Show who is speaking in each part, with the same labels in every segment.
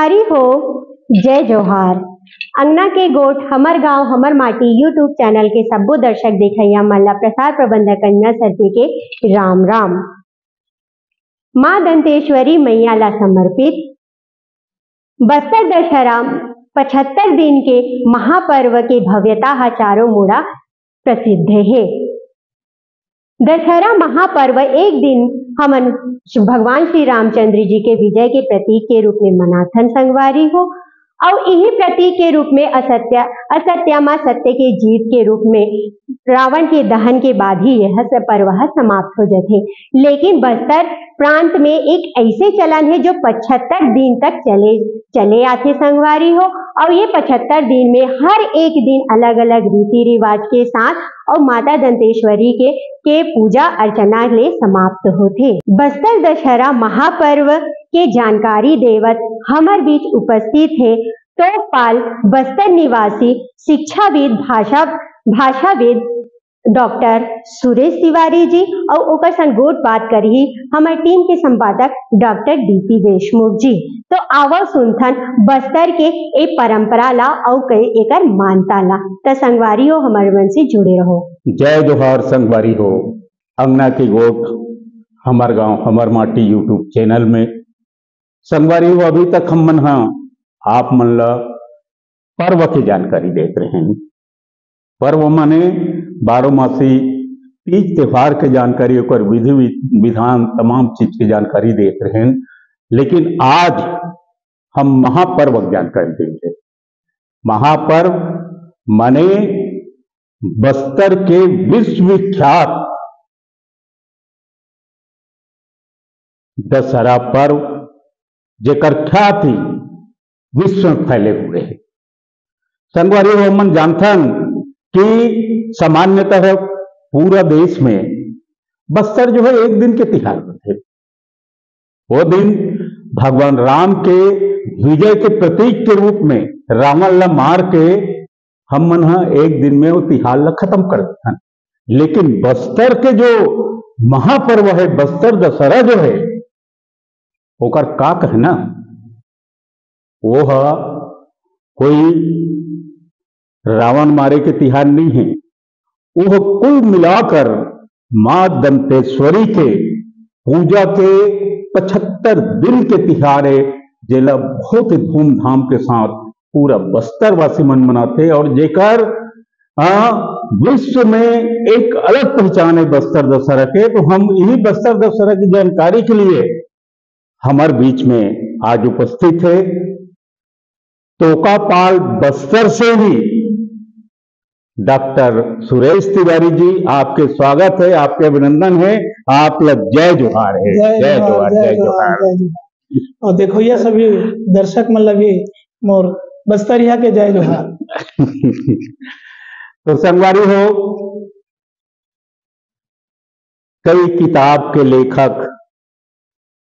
Speaker 1: संगवारी हो, जय जोहार। अंगना के गोठ हमर गांव हमर माटी यूट्यूब चैनल के सब्बो दर्शक देखैया मन ला प्रसार प्रबंधक कन्या सरती के राम राम। मां दंतेश्वरी मैया ला समर्पित बस्तर दशहरा 75 दिन के महापर्व के भव्यता हा चारों मुड़ा प्रसिद्ध है। दशहरा महापर्व एक दिन हमन भगवान श्री रामचंद्र जी के विजय के प्रतीक के रूप में मनाथन संगवारी हो, और यही प्रतीक के रूप में असत्या सत्य के जीत के रूप में रावण के दहन के बाद ही यह पर्व समाप्त हो जाते। लेकिन बस्तर प्रांत में एक ऐसे चलन है जो 75 दिन तक चले आते संगवारी हो, और ये 75 दिन में हर एक दिन अलग अलग रीति रिवाज के साथ और माता दंतेश्वरी के पूजा अर्चना ले समाप्त होते। बस्तर दशहरा महापर्व के जानकारी देवत हमार बीच उपस्थित है तोपाल बस्तर निवासी शिक्षाविद भाषाविद डॉक्टर सुरेश तिवारी जी, और ओकर संग गोट बात करी हमारे टीम के संपादक डॉक्टर डीपी देशमुख जी। तो आवो सुनथन बस्तर के एक परंपरा ला और एकर मानता ला। तो संगवारी हो हमारे मन से जुड़े रहो।
Speaker 2: जय जोहार संगवारी हो। अंगना के गोठ हमार गांव हमार माटी यूट्यूब चैनल में संगवारी हो अभी तक हम मन आप मन ला पर्व की जानकारी देते रहे। पर्व माने 12 मासी तीज त्योहार के जानकारी और विधि विधान तमाम चीज की जानकारी देते रहे। लेकिन आज हम महापर्व की जानकारी देंगे। महापर्व माने बस्तर के विश्वविख्यात दशहरा पर्व जेकर ख्याति विश्व में फैले हुए है। संगवारी हो मन जानथन कि सामान्यतः पूरा देश में बस्तर जो है एक दिन के तिहार होते। वो दिन भगवान राम के विजय के प्रतीक के रूप में रावण ला मार के हम मन एक दिन में वो तिहार ला खत्म कर देथन। लेकिन बस्तर के जो महापर्व है बस्तर दशहरा जो है ओकर का कहना, वो कोई रावण मारे के तिहार नहीं है। वह कुल मिलाकर मां दंतेश्वरी के पूजा के 75 दिन के तिहार है, जेला बहुत धूमधाम के साथ पूरा बस्तर वासी मन मनाते। और जेकर विश्व में एक अलग पहचान है बस्तर दशहरा के। तो हम यही बस्तर दशहरा की जानकारी के लिए हमारे बीच में आज उपस्थित है तोकापाल बस्तर से ही डॉक्टर सुरेश तिवारी जी। आपके स्वागत है, आपके अभिनंदन है, आप लग जय जोहार है। जय जोहार, जय जोहार।
Speaker 3: और देखो ये सभी दर्शक मन लगे मोर बस्तरिया के जय जोहार।
Speaker 2: तो संगवारी हो, कई किताब के लेखक,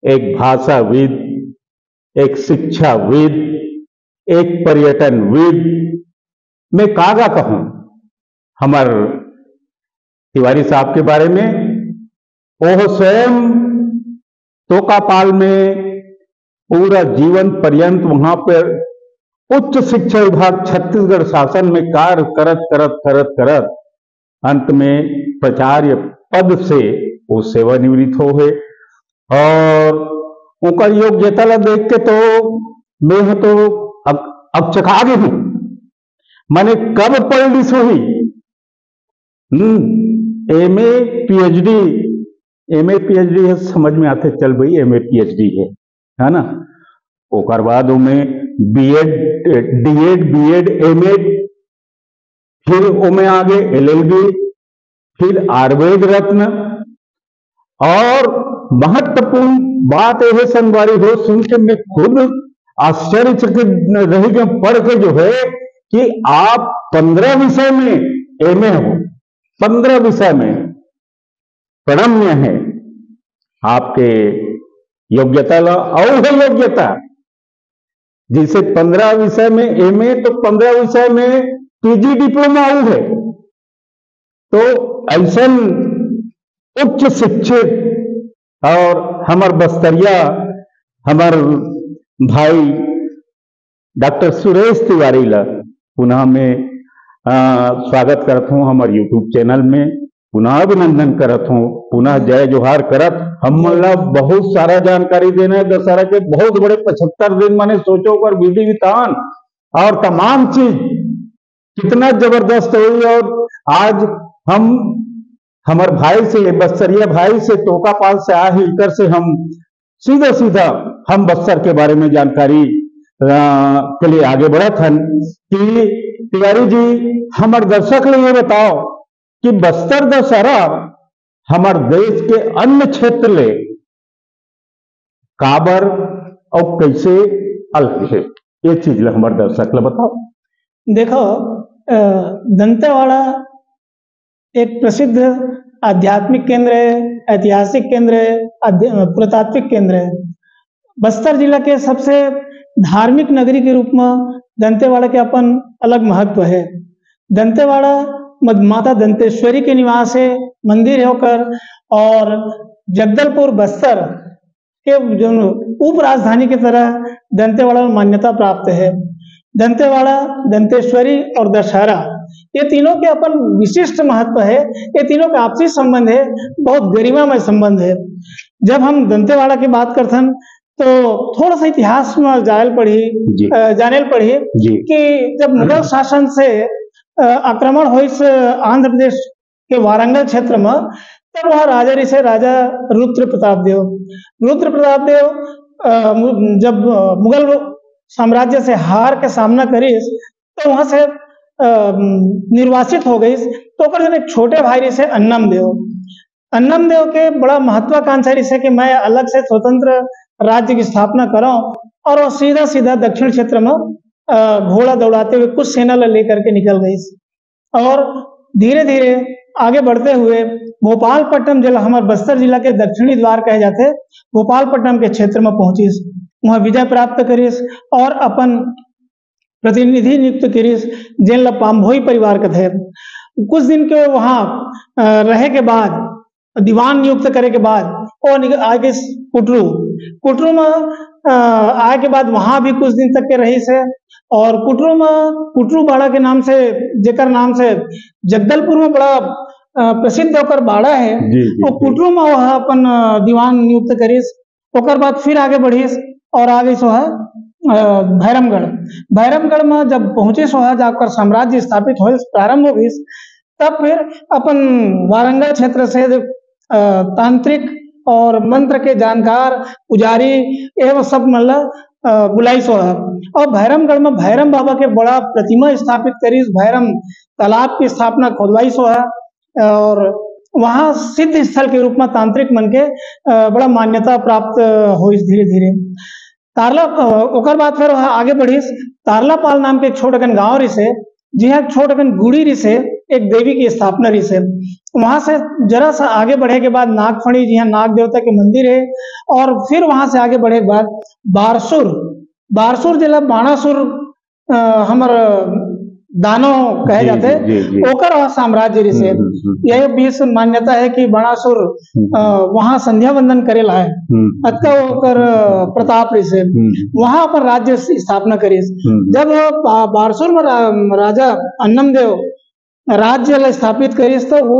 Speaker 2: एक भाषाविद, एक शिक्षाविद, एक पर्यटनविद, मैं कागा कहूं हमार तिवारी साहब के बारे में। वह स्वयं तोकापाल में पूरा जीवन पर्यंत वहां पर उच्च शिक्षा विभाग छत्तीसगढ़ शासन में कार्य करत अंत में प्राचार्य पद से वो सेवानिवृत्त हो गए। और उनका योग्यता ला देख के तो मैं तो अब चखा गई हूं। मैंने कब पढ़ ली सोही एमए पीएचडी है, समझ में आते चल भाई एमए पीएचडी है ना। ओकर बाद में बीएड बीएड एमएड, फिर उमें आगे एलएलबी, फिर आयुर्वेद रत्न। और महत्वपूर्ण बात यह संगवारी हो, सुन के मैं खुद आश्चर्यचकित रह गया पढ़ के जो है कि आप 15 विषय में एमए हो, 15 विषय में प्रणम्य है आपके योग्यता ला। और है योग्यता जिसे 15 विषय में एमए तो 15 विषय में पीजी डिप्लोमा है। तो ऐसा उच्च शिक्षित और हमार बस्तरिया हमार भाई डॉक्टर सुरेश तिवारी ला पुनः मैं स्वागत करत हूँ हमारे यूट्यूब चैनल में, पुनः अभिनंदन करत हूँ, पुनः जय जोहार करत। हम ला बहुत सारा जानकारी देना है दशहरा के, बहुत बड़े 75 दिन मैंने सोचो कर विधि विधान और तमाम चीज कितना जबरदस्त हुई। और आज हम हमारे भाई से, बस्तरिया भाई से, टोकापाल से हिलकर से हम सीधा सीधा हम बस्तर के बारे में जानकारी के लिए आगे बढ़ा था कि तिवारी जी हमारे दर्शक ले ये बताओ कि बस्तर दशहरा हमारे देश के अन्य क्षेत्र ले काबर और कैसे अलग है, ये चीज ले हमारे दर्शक ले बताओ।
Speaker 3: देखो, दंतेवाड़ा एक प्रसिद्ध आध्यात्मिक केंद्र है, ऐतिहासिक केंद्र है, पुरातात्विक केंद्र है। बस्तर जिला के सबसे धार्मिक नगरी के रूप में दंतेवाड़ा के अपन अलग महत्व है। दंतेवाड़ा माता दंतेश्वरी के निवास है, मंदिर है होकर, और जगदलपुर बस्तर के जो उप राजधानी की तरह दंतेवाड़ा में मान्यता प्राप्त है। दंतेवाड़ा, दंतेश्वरी और दशहरा, ये तीनों के अपन विशिष्ट महत्व है। ये तीनों का आपसी संबंध है, बहुत गरिमामय संबंध है। जब हम दंतेवाड़ा की बात करते हैं तो थोड़ा सा इतिहास में जाने पड़ी कि जब मुगल शासन से आक्रमण हुई आंध्र प्रदेश के वारंगल क्षेत्र में, तब वह राजा रिसे राजा रुद्र प्रताप देव जब मुगल साम्राज्य से हार के सामना करी तो वहां से निर्वासित हो गई। तो एक छोटे भाई रिसे अन्नम देव के बड़ा महत्वाकांक्षा रिसे कि मैं अलग से स्वतंत्र राज्य की स्थापना करूं, और वो सीधा सीधा दक्षिण क्षेत्र में घोड़ा दौड़ाते हुए कुछ सेना लेकर के निकल गई, और धीरे धीरे आगे बढ़ते हुए भोपालपट्टनम जिला, हमारे बस्तर जिला के दक्षिणी द्वार कहे जाते, भोपालपट्टनम के क्षेत्र में पहुंची, वहां विजय प्राप्त करीस और अपन प्रतिनिधि नियुक्त करीस, जिन पाम्भोई परिवार के थे। कुछ दिन के वहां रहे के बाद, दीवान नियुक्त करे के बाद वो आगे कुटरू में आए के बाद वहां भी कुछ दिन तक के रही से, और कुटरू बाड़ा के नाम से, जेकर नाम से जगदलपुर में बड़ा प्रसिद्ध होकर बाड़ा है, और कुटरू में वह अपन दीवान नियुक्त करीस। ओकर बाद फिर आगे बढ़ीस और आगे सो है भैरमगढ़ में जब पहुंचे सो है, जाकर साम्राज्य स्थापित हो प्रारंभ हो गई, तब फिर अपन वारंगल क्षेत्र से तांत्रिक और मंत्र के जानकार पुजारी एवं सब मतलब बुलाई सो है, और भैरमगढ़ में भैरम बाबा के बड़ा प्रतिमा स्थापित करी, भैरम तालाब की स्थापना खोदवाई सो है, और वहां सिद्ध स्थल के रूप में तांत्रिक मन के बड़ा मान्यता प्राप्त हुई धीरे धीरे। तारला ओकर बाद फिर आगे बढ़ी, तारलापाल नाम के एक छोटकन गांव रिसे, जिहा छोटकन गुड़ी रिसे एक देवी की स्थापना रिसे। वहां से जरा सा आगे बढ़े के बाद नागफणी, जी नाग देवता के मंदिर है, और फिर वहां से आगे बढ़े के बाद बारसुर जिला बाणासुर हमर दानो कहे जाते, ओकर साम्राज्य रिसे। यह भी मान्यता है कि बाणासुर वहां संध्या वंदन करे लाए, अतका ओकर प्रताप रिसे, वहां पर राज्य स्थापना करी। जब बारसुर में राजा अन्नम देव राज्य स्थापित करी तो वो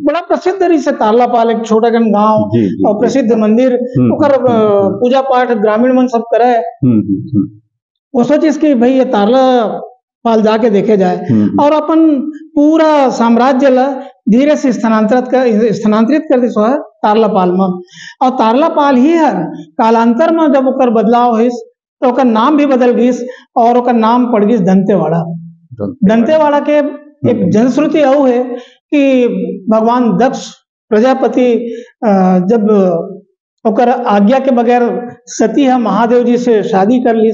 Speaker 3: बड़ा प्रसिद्ध रिसे तारलापाल, एक छोटागन गांव और प्रसिद्ध मंदिर, ओकर पूजा पाठ ग्रामीण मन सब करे। वो सोचिस कि भाई ये तारलापाल जाके देखे जाए, और अपन पूरा साम्राज्य ला धीरे से स्थानांतरित कर दिस है तारलापाल में। और तारलापाल ही है कालांतर में जब ओकर बदलाव हुई तो ओकर नाम भी बदल गई, और ओकर नाम पड़ गई दंतेवाड़ा। दंतेवाड़ा के एक जनश्रुति यह है कि भगवान दक्ष प्रजापति जब ओकर आज्ञा के बगैर सती है महादेव जी से शादी कर ली,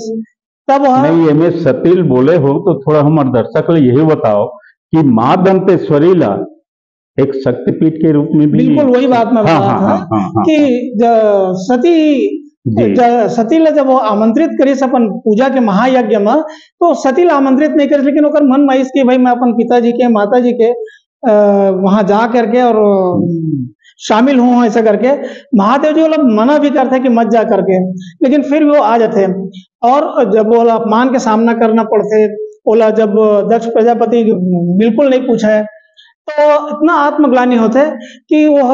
Speaker 3: तब
Speaker 2: नहीं में सतील बोले हो तो थोड़ा हमारे दर्शक ले यही बताओ कि माँ दंतेश्वरी ला एक शक्तिपीठ के रूप में भी,
Speaker 3: बिल्कुल वही बात मैं बता रहा था कि सती ला जब वो आमंत्रित करी अपन पूजा के महायज्ञ में, तो सती ला आमंत्रित नहीं करी, लेकिन ओकर मन में कि भाई मैं अपन पिताजी के माता जी के वहां जा करके और शामिल हूँ ऐसा करके। महादेव जी वो लोग मना भी करते हैं कि मत जा करके, लेकिन फिर भी वो आ जाते हैं। और जब वो अपमान के सामना करना पड़ते, बोला जब दक्ष प्रजापति बिल्कुल नहीं पूछा है, तो इतना आत्मग्लानि होते कि वह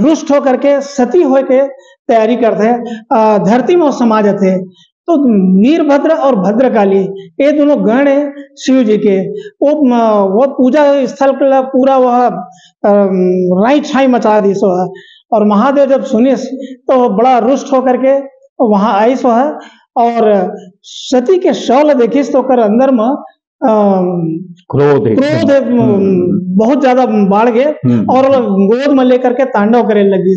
Speaker 3: रुष्ट होकर के सती होके तैयारी करते हैं। धरती में वो समा जाते हैं। तो वीरभद्र और भद्रकाली ये दोनों गण है शिव जी के। वो पूजा स्थल का पूरा वह राई छाई मचा दी सो है। और महादेव जब सुनिस तो बड़ा रुष्ट होकर के वहां आई सो है। और सती के शौल देखिस तो कर अंदर में
Speaker 2: क्रोध
Speaker 3: बहुत ज्यादा बढ़ गए और गोद में लेकर के तांडव करे लगी।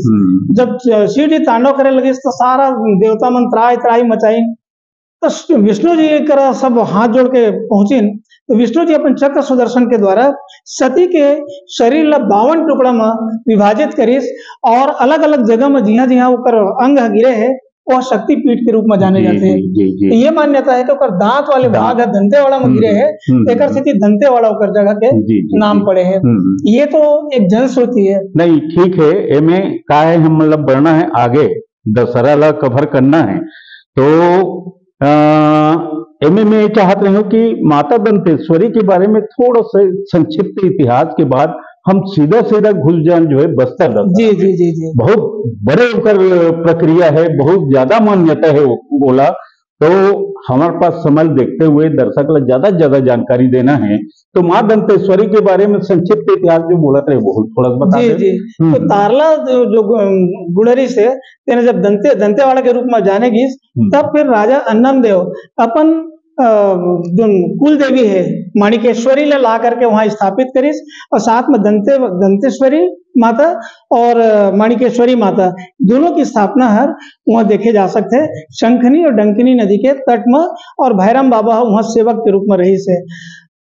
Speaker 3: जब शिव जी तांडव करे लगी तो सारा देवता मन त्राई त्राई मचाई। तो विष्णु जी कर सब हाथ जोड़ के पहुंचे। तो विष्णु जी अपन चक्र सुदर्शन के द्वारा सती के शरीर ला 52 टुकड़ा में विभाजित करिस और अलग अलग जगह में जिहा जिहा ओकर अंग गिरे है वह शक्ति पीठ के रूप में जाने जाते हैं। तो ये मान्यता है कि ओकर दांत वाले भाग है दंतेवाड़ा में गिरे है, एक स्थिति दंतेवाड़ा ओकर जगह के नाम पड़े हैं। ये तो एक जनश्रुति है।
Speaker 2: नहीं ठीक है, एमे का है हम मतलब बढ़ना है आगे, दशहरा ला कवर करना है। तो एमे मैं चाहत रही हूँ कि माता दंतेश्वरी के बारे में थोड़ा सा संक्षिप्त इतिहास के बाद हम सीधा सीधा घुस जान जो है बस्तर
Speaker 3: जी जी जी जी
Speaker 2: बहुत बड़े होकर प्रक्रिया है, बहुत ज्यादा मान्यता है बोला। तो हमारे पास समय देखते हुए दर्शक को ज्यादा से ज्यादा जानकारी देना है। तो माँ दंतेश्वरी के बारे में संक्षिप्त इतिहास जो बोला था बहुत थोड़ा सा बता
Speaker 3: जी जी। तो तारला जो गुड़री से तेने जब दंतेवाड़ा के रूप में जाने गी, तब फिर राजा अन्नम देव अपन जो कुल देवी है माणिकेश्वरी ला करके वहां स्थापित करिस। और साथ में दंतेश्वरी माता और माणिकेश्वरी माता दोनों की स्थापना हर वहां देखे जा सकते हैं। शंखनी और डंकिनी नदी के तट में और भैरम बाबा वहां सेवक के रूप में रही से।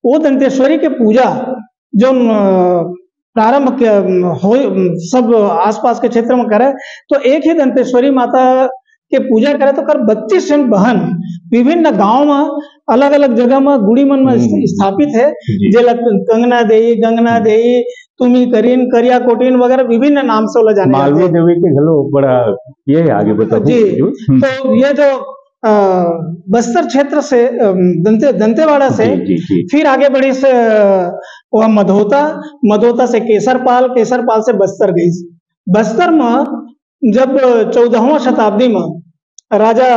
Speaker 3: वो दंतेश्वरी के पूजा जो प्रारंभ हो सब आसपास के क्षेत्र में करे, तो एक ही दंतेश्वरी माता के पूजा करे तो कर 32 बहन विभिन्न गांव में अलग अलग जगह में गुड़ी मन में स्थापित है। जेला कंगना देई, गंगना देई, तुमी करीन, करिया कोटिन वगैरह विभिन्न नाम से वो जाने जाते हैं।
Speaker 2: देवी के घलो बड़ा ये आगे बताओ
Speaker 3: जी। तो ये जो बस्तर क्षेत्र से दंतेवाड़ा से फिर आगे बढ़ी से वह मधोता से केसरपाल से बस्तर गई। बस्तर में जब 14वां शताब्दी में राजा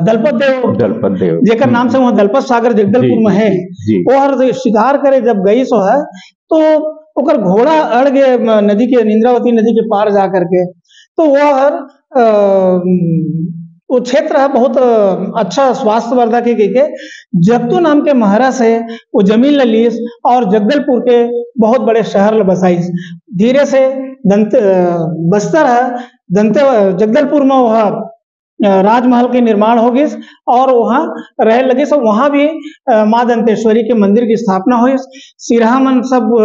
Speaker 3: दलपत देव जेकर नाम से वहाँ दलपत सागर जगदलपुर में है, वो हर शिकार करे जब गई सो है तो ओकर घोड़ा अड़ गए नदी के, इंद्रावती नदी के पार जा करके। तो वह हर वो क्षेत्र है बहुत अच्छा स्वास्थ्य वर्धक है के जगतू नाम के महाराज है वो जमीन ललीस और जगदलपुर के बहुत बड़े शहर ल बसाईस। धीरे से बस्तर है जगदलपुर में वह राजमहल के निर्माण हो गई और वहाँ रह लगे। सब वहाँ भी माँ दंतेश्वरी के मंदिर की स्थापना हुई। सिरहा मन सब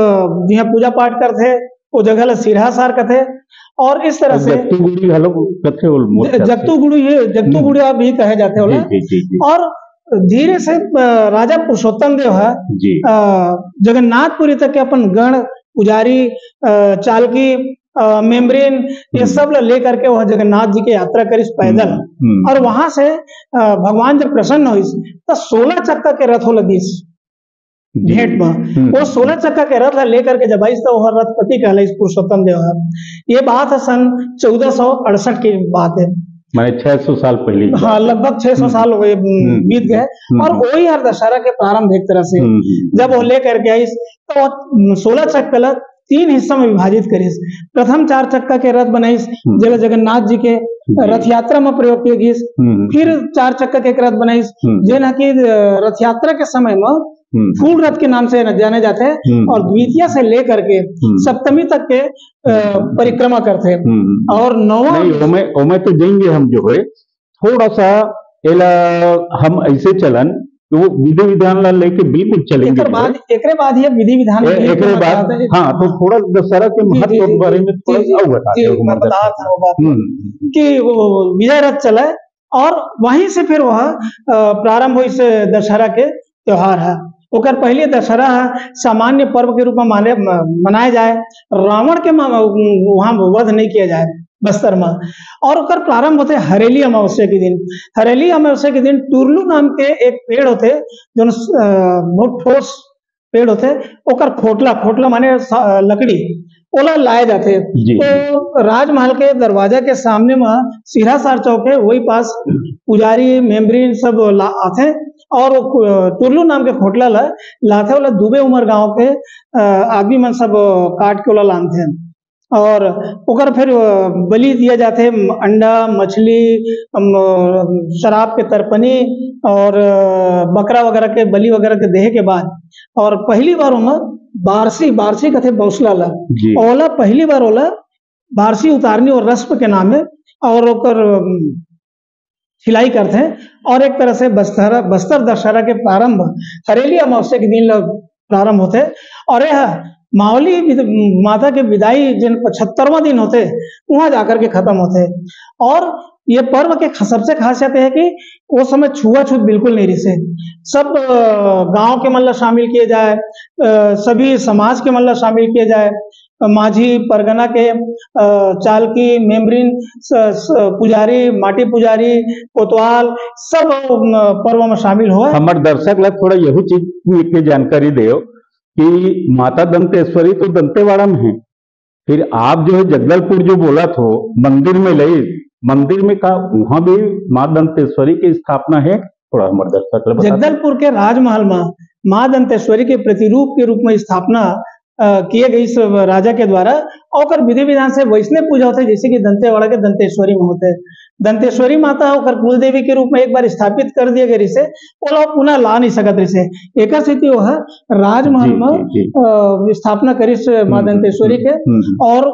Speaker 3: जहाँ पूजा पाठ करते वो जगह सिरहा सार कथे। और इस तरह से जगतू गुड़िया भी कहे जाते हैं। और धीरे से राजा पुरुषोत्तम देव है जगन्नाथपुरी तक के अपन गण पुजारी चालकी मेम्ब्रेन ये सब लेकर के वह जगन्नाथ जी की यात्रा करिस पैदल। और वहां से भगवान जब प्रसन्न हुई तो 16 चक्का के रथ हो लगीस भेंट में। वो 16 चक्का के रथ लेकर के जब आई तो वह रथपति कहलाइस पुरुषोत्तम देव है। ये बात है सन 1468 की बात है,
Speaker 2: मैंने 600 साल पहले।
Speaker 3: हाँ, लगभग 600 साल हो गए बीत गए। और वही हर दशहरा के प्रारंभ एक तरह से जब वो लेकर के आई तो 16 चक्का 3 हिस्सा में विभाजित करिस। प्रथम 4 चक्का के रथ बनाईस जगह जगन्नाथ जी के रथ यात्रा में प्रयोग किए गई। फिर 4 चक्का के रथ बनाईस जेना कि रथ यात्रा के समय में फूल रथ के नाम से जाने जाते हैं। और द्वितीय से लेकर के सप्तमी तक के परिक्रमा करते हैं। और
Speaker 2: नौवें तो देंगे हम जो है थोड़ा सा हम ऐसे चलन तो वो विधि विधान ला लेके बिल्कुल चलेंगे।
Speaker 3: एक बाद ये विधि विधान
Speaker 2: हाँ, तो थोड़ा दशहरा के महत्व के बारे में थोड़ा
Speaker 3: कि वो विजय रथ चला और वहीं से फिर वह प्रारंभ हुई से दशहरा के त्योहार है। ओकर पहले दशहरा सामान्य पर्व के रूप में मनाया जाए, रावण के वहाँ वध नहीं किया जाए बस्तर में। और ओकर प्रारंभ होते हरेली अमावस्या के दिन। हरेली अमावस्या के दिन टुरलू नाम के एक पेड़ होते जो बहुत ठोस पेड़ होते, ओकर खोटला माने लकड़ी ओला लाए जाते। तो राजमहल के दरवाजा के सामने में सिरहासार चौक है, वही पास पुजारी मेम्बरी सब आते और टुरलू नाम के खोटला लाते वाला दुबे उमर गांव के आदमी मन सब काट के ओला लानते हैं और ओकर फिर बलि दिया जाते, अंडा मछली शराब के तरपनी और बकरा वगैरह के बलि वगैरह के देहे के बाद, और पहली बार ओमा बारसी कथे बौसला ला ओला पहली बार ओला बारसी उतारनी और रस्म के नाम है और ओकर खिलाई करते हैं। और एक तरह से बस्तर दशहरा के प्रारंभ हरेली अमावस्या के दिन प्रारंभ होते और यह मावली माता के विदाई जिन 75वां दिन होते वहां जाकर के खत्म होते। और ये पर्व के सबसे खासियत है कि वो समय छुआछूत बिल्कुल नहीं रिसे, सब गांव के मल्ला शामिल किए जाए, सभी समाज के मल्ला शामिल किए जाए, माझी परगना के चालकी मेम्बरिन पुजारी माटी पुजारी कोतवाल सब पर्व में शामिल हुआ।
Speaker 2: हमारे दर्शक लोग थोड़ा यही चीज की जानकारी दो कि माता दंतेश्वरी तो दंतेवाड़ा में है, फिर आप जो है जगदलपुर जो बोला थो मंदिर में लई, मंदिर में का वहां भी माँ दंतेश्वरी की स्थापना है? थोड़ा हमारे दर्शक लोग
Speaker 3: जगदलपुर के राजमहल में माँ दंतेश्वरी के प्रतिरूप के रूप में स्थापना किए गई राजा के द्वारा और विधि विधान से वैष्णव पूजा होते जैसे कि दंतेवाड़ा के दंतेश्वरी में होते। दंतेश्वरी माता होकर कुल देवी के रूप में एक बार स्थापित कर दिए गए रिसे वो लोग पुनः ला नहीं सकत रिसे। एक स्थिति वो है राजमहल में स्थापना करी माँ दंतेश्वरी के और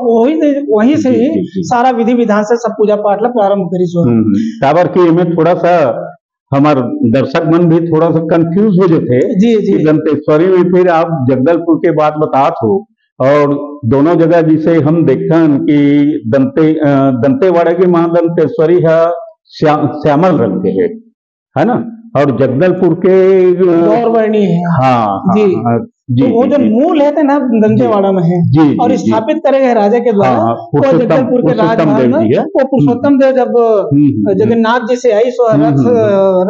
Speaker 3: वही से ही सारा विधि विधान से सब पूजा पाठ ला प्रारंभ करी।
Speaker 2: में थोड़ा सा हमारे दर्शक मन भी थोड़ा सा कंफ्यूज हो जाते
Speaker 3: जी
Speaker 2: दंतेश्वरी में, फिर आप जगदलपुर के बात बतात हो और दोनों जगह जिसे हम देखन कि दंतेवाड़ा की मां दंतेश्वरी है श्यामल रंग के है ना, और जगदलपुर के
Speaker 3: गौरवर्णी है।
Speaker 2: हाँ
Speaker 3: जी तो वो जो मूल है ना दंतेवाड़ा में है और स्थापित करे गए राजा के द्वारा वो जगदलपुर के राजमहल में वो पुरुषोत्तम देव जब जगन्नाथ जी से आई सो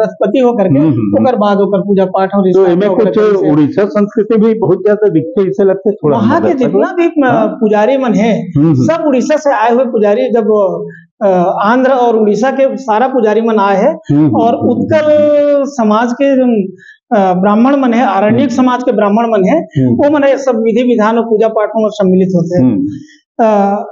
Speaker 3: रथपति होकर के ओकर बाद होकर पूजा पाठ और
Speaker 2: कुछ उड़ीसा संस्कृति भी बहुत ज्यादा दिखते ऐसे लगते थोड़ा।
Speaker 3: वहाँ के जितना भी पुजारी मन है सब उड़ीसा से आए हुए पुजारी, जब आंध्र और उड़ीसा के सारा पुजारी मन आए हैं और उत्कल समाज के ब्राह्मण मन है, आरण्यक समाज के ब्राह्मण मन है वो मन है सब विधि विधान और पूजा पाठ में सम्मिलित होते हैं।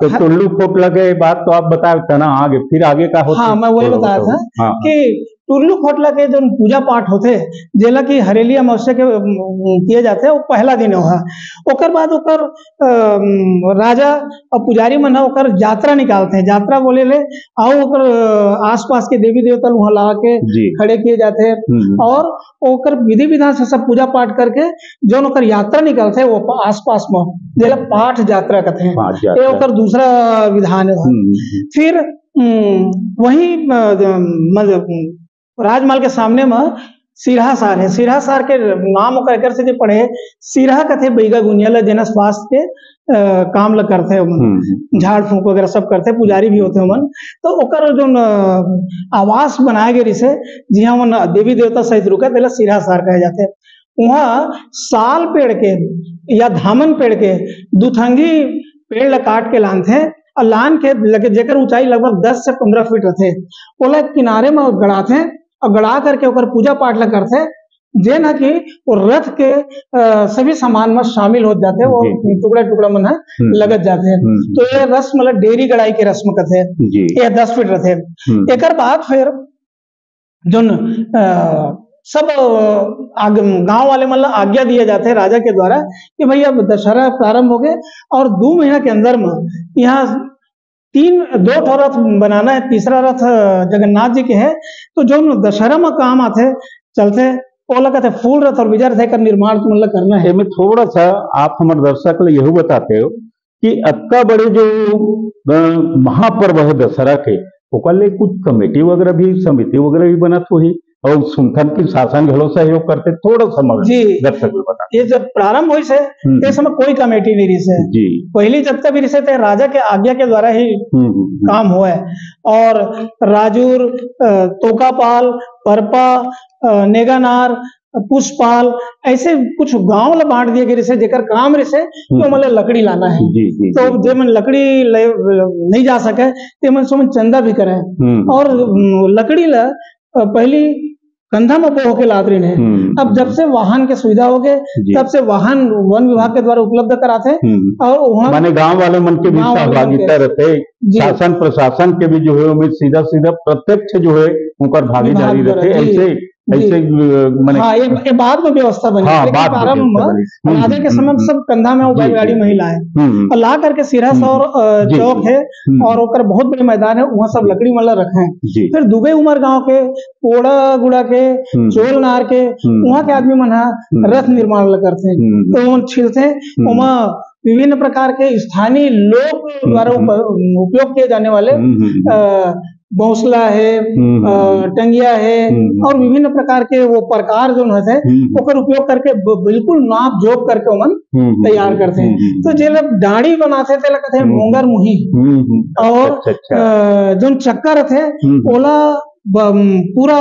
Speaker 2: तो टुल्लू खोटला के बात तो आप बताया ना, आगे फिर आगे का होता?
Speaker 3: हाँ मैं वही बताया था कि टुल्लू खोटला के जो पूजा पाठ होते जेला की हरेली अमावस्या के किए जाते हैं वो पहला दिन है। ओकर बाद ओकर राजा और पुजारी मन ओकर यात्रा निकालते हैं, यात्रा बोले ले आओ ओकर आसपास के देवी देवता वहां ला के खड़े किए जाते हैं और ओकर विधि विधान से सब पूजा पाठ करके जो ओकर यात्रा निकालते हैं वो आसपास में जेला पाठ यात्रा कहते हैं, ये ओकर दूसरा विधान है। फिर वही राजमहल के सामने में सिरहासार है, सिरहासार के नाम ओकर से पढ़े सिरहा कथे बैगा गुनिया जेना स्वास्थ्य के काम ल करते हैं, झाड़ फूंक वगैरह सब करते, पुजारी भी होते हैं। तो ओकर जो आवास बनाए गए रिसे जिहाँ मन देवी देवता सहित रुके तेला सिरहासार कहे जाते हैं। वहाँ साल पेड़ के या धामन पेड़ के दुथंगी पेड़ ला काट के लानते हैं और लान के लगे जेकर ऊंचाई लगभग 10 से 15 फीट रहते ओला किनारे में गड़ाते हैं और गड़ा करके ओकर पूजा पाठ ला करते हैं जे ना कि वो रथ के सभी सामान में शामिल हो जाते हैं, वो टुकड़ा टुकड़ा मन लगत जाते हैं। तो ये रस्म मतलब डेरी गड़ाई के रस्म कहते हैं, ये 10 फीट रहते हैं। एक बाद फिर जो सब गांव वाले मतलब आज्ञा दिए जाते हैं राजा के द्वारा कि भाई अब दशहरा प्रारंभ हो गए और 2 महीना के अंदर में यहाँ 2 रथ बनाना है, तीसरा रथ जगन्नाथ जी के है। तो जो दशहरा में काम आते चलते ओला कहते फूल रथ और विजय रथ का निर्माण मतलब करना है।
Speaker 2: मैं थोड़ा सा आप हमारे दर्शक को यही बताते हो कि अक्का बड़े जो महापर्व है दशहरा के ओकर ले कुछ कमेटी वगैरह भी समिति वगैरह भी बनत हो ही और सुनथन की शासन घलो सहयोग करते, थोड़ा समय
Speaker 3: जी
Speaker 2: दर्शक को बता।
Speaker 3: ये जब प्रारंभ हुई से ते समय कोई कमेटी नहीं रही से
Speaker 2: जी
Speaker 3: पहली जब तक भी रिसे थे राजा के आज्ञा के द्वारा ही काम हुआ है। और राजूर, तोकापाल, परपा, नेगानार, पुष्पाल ऐसे कुछ गांव ला बांट दिए गए रिसे जेकर काम रिसे तो मतलब लकड़ी लाना है।
Speaker 2: जी जी
Speaker 3: तो जे मन लकड़ी नहीं जा सके ते मन सो मन चंदा भी करे और लकड़ी ला पहली कंधा में बो के लात रही है। अब जब से वाहन के सुविधा हो गए तब से वाहन वन विभाग के द्वारा उपलब्ध कराते और वहाँ
Speaker 2: माने गांव वाले मन के भी सहभागिता रहते, शासन प्रशासन के भी जो है उनमें सीधा सीधा प्रत्यक्ष जो है उनका भागीदारी रहते। ऐसे ऐसे मैंने
Speaker 3: हाँ ये बाद में व्यवस्था बनी।
Speaker 2: हाँ,
Speaker 3: लेकिन प्रारंभ में राजा के समय सब कंधा में बैलगाड़ी में ही लाए और ला करके सिरस और चौक है और ओकर बहुत बड़े मैदान है वहाँ सब लकड़ी मतलब रखे हैं। फिर दुबई उमर गांव के पोड़ा गुड़ा के चोल नार के वहाँ के आदमी मन रथ निर्माण करते हैं तो वो छिलते वहाँ विभिन्न प्रकार के स्थानीय लोग द्वारा उपयोग किए जाने वाले बौसला है, टंगिया है और विभिन्न प्रकार के वो प्रकार जो है ओकर उपयोग करके बिल्कुल नाप जोक करके मन तैयार करते हैं। तो जे लोग दाढ़ी बनाते थे कहते हैं मोंगर मुही और जो चक्कर थे ओला पूरा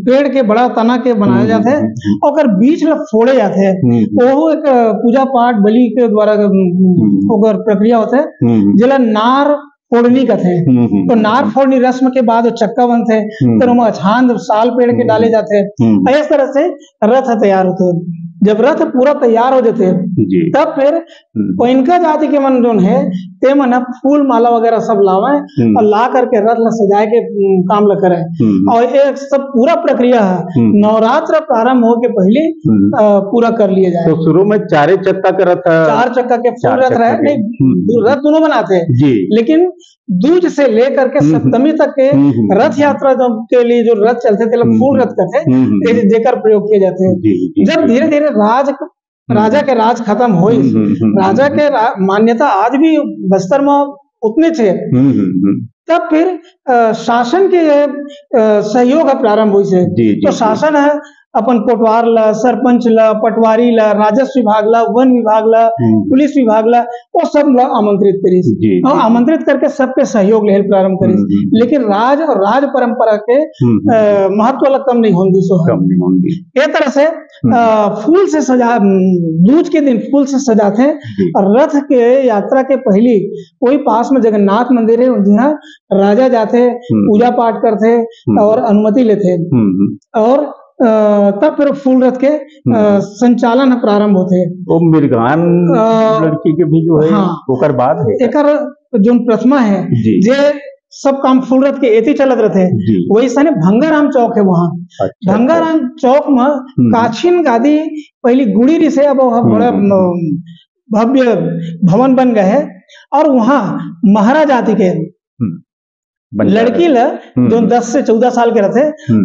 Speaker 3: पेड़ के बड़ा तना के बनाया जाते हैं और बीच में फोड़े जाते हैं। वो एक पूजा पाठ बलि के द्वारा प्रक्रिया होता है जिला नार फोड़नी कहते हैं। तो नार फोड़नी रस्म के बाद चक्का बनते हैं तो अछांद साल पेड़ के डाले जाते हैं। इस तरह से रथ तैयार होते हैं। जब रथ पूरा तैयार हो जाते हैं तब फिर इनका जाति के मन जो है ते मन फूल माला वगैरह सब लावे और ला करके रथ ला सजाए के काम ला करे और एक सब पूरा प्रक्रिया है नवरात्र प्रारंभ हो के पहले पूरा कर लिया जाए।
Speaker 2: तो शुरू में चार चक्का का रथ,
Speaker 3: 4 चक्का के फूल रथ रहे नहीं रथ दोनों बनाते हैं लेकिन दूज से लेकर के सप्तमी तक के रथ यात्रा के लिए जो रथ चलते थे फूल रथ कहते जेकर प्रयोग किए जाते हैं। जब धीरे धीरे राजा के राज खत्म हुई राजा के मान्यता आज भी बस्तर में उतने थे तब फिर शासन के सहयोग प्रारंभ हुई से तो शासन है अपन कोटवार ला, सरपंच ला, पटवारी ला, राजस्व विभाग ला, वन विभाग ला, पुलिस विभाग ला वो सब ला आमंत्रित करी और आमंत्रित करके सबके सहयोग ले प्रारंभ करी। लेकिन राज और राज परंपरा के महत्व वाला कम नहीं होंगी सो एक तरह से फूल से सजा दूज के दिन फूल से सजाते हैं और रथ के यात्रा के पहले वही पास में जगन्नाथ मंदिर है जहाँ राजा जाते पूजा पाठ करते और अनुमति लेते और तब फिर फूल रथ के संचालन प्रारंभ होते।
Speaker 2: वो मिर्गान लड़की के भी जो है ओकर बाद है
Speaker 3: एकर जो प्रतिमा है जे सब काम फूल रथ के एती चलत रहते वही सने भंगाराम चौक है वहाँ भंगाराम चौक में काछिन गादी पहली गुड़ी री से अब बड़ा भव्य भवन बन गए है और वहाँ महाराज जाति के लड़की ला जो 10 से 14 साल के रहते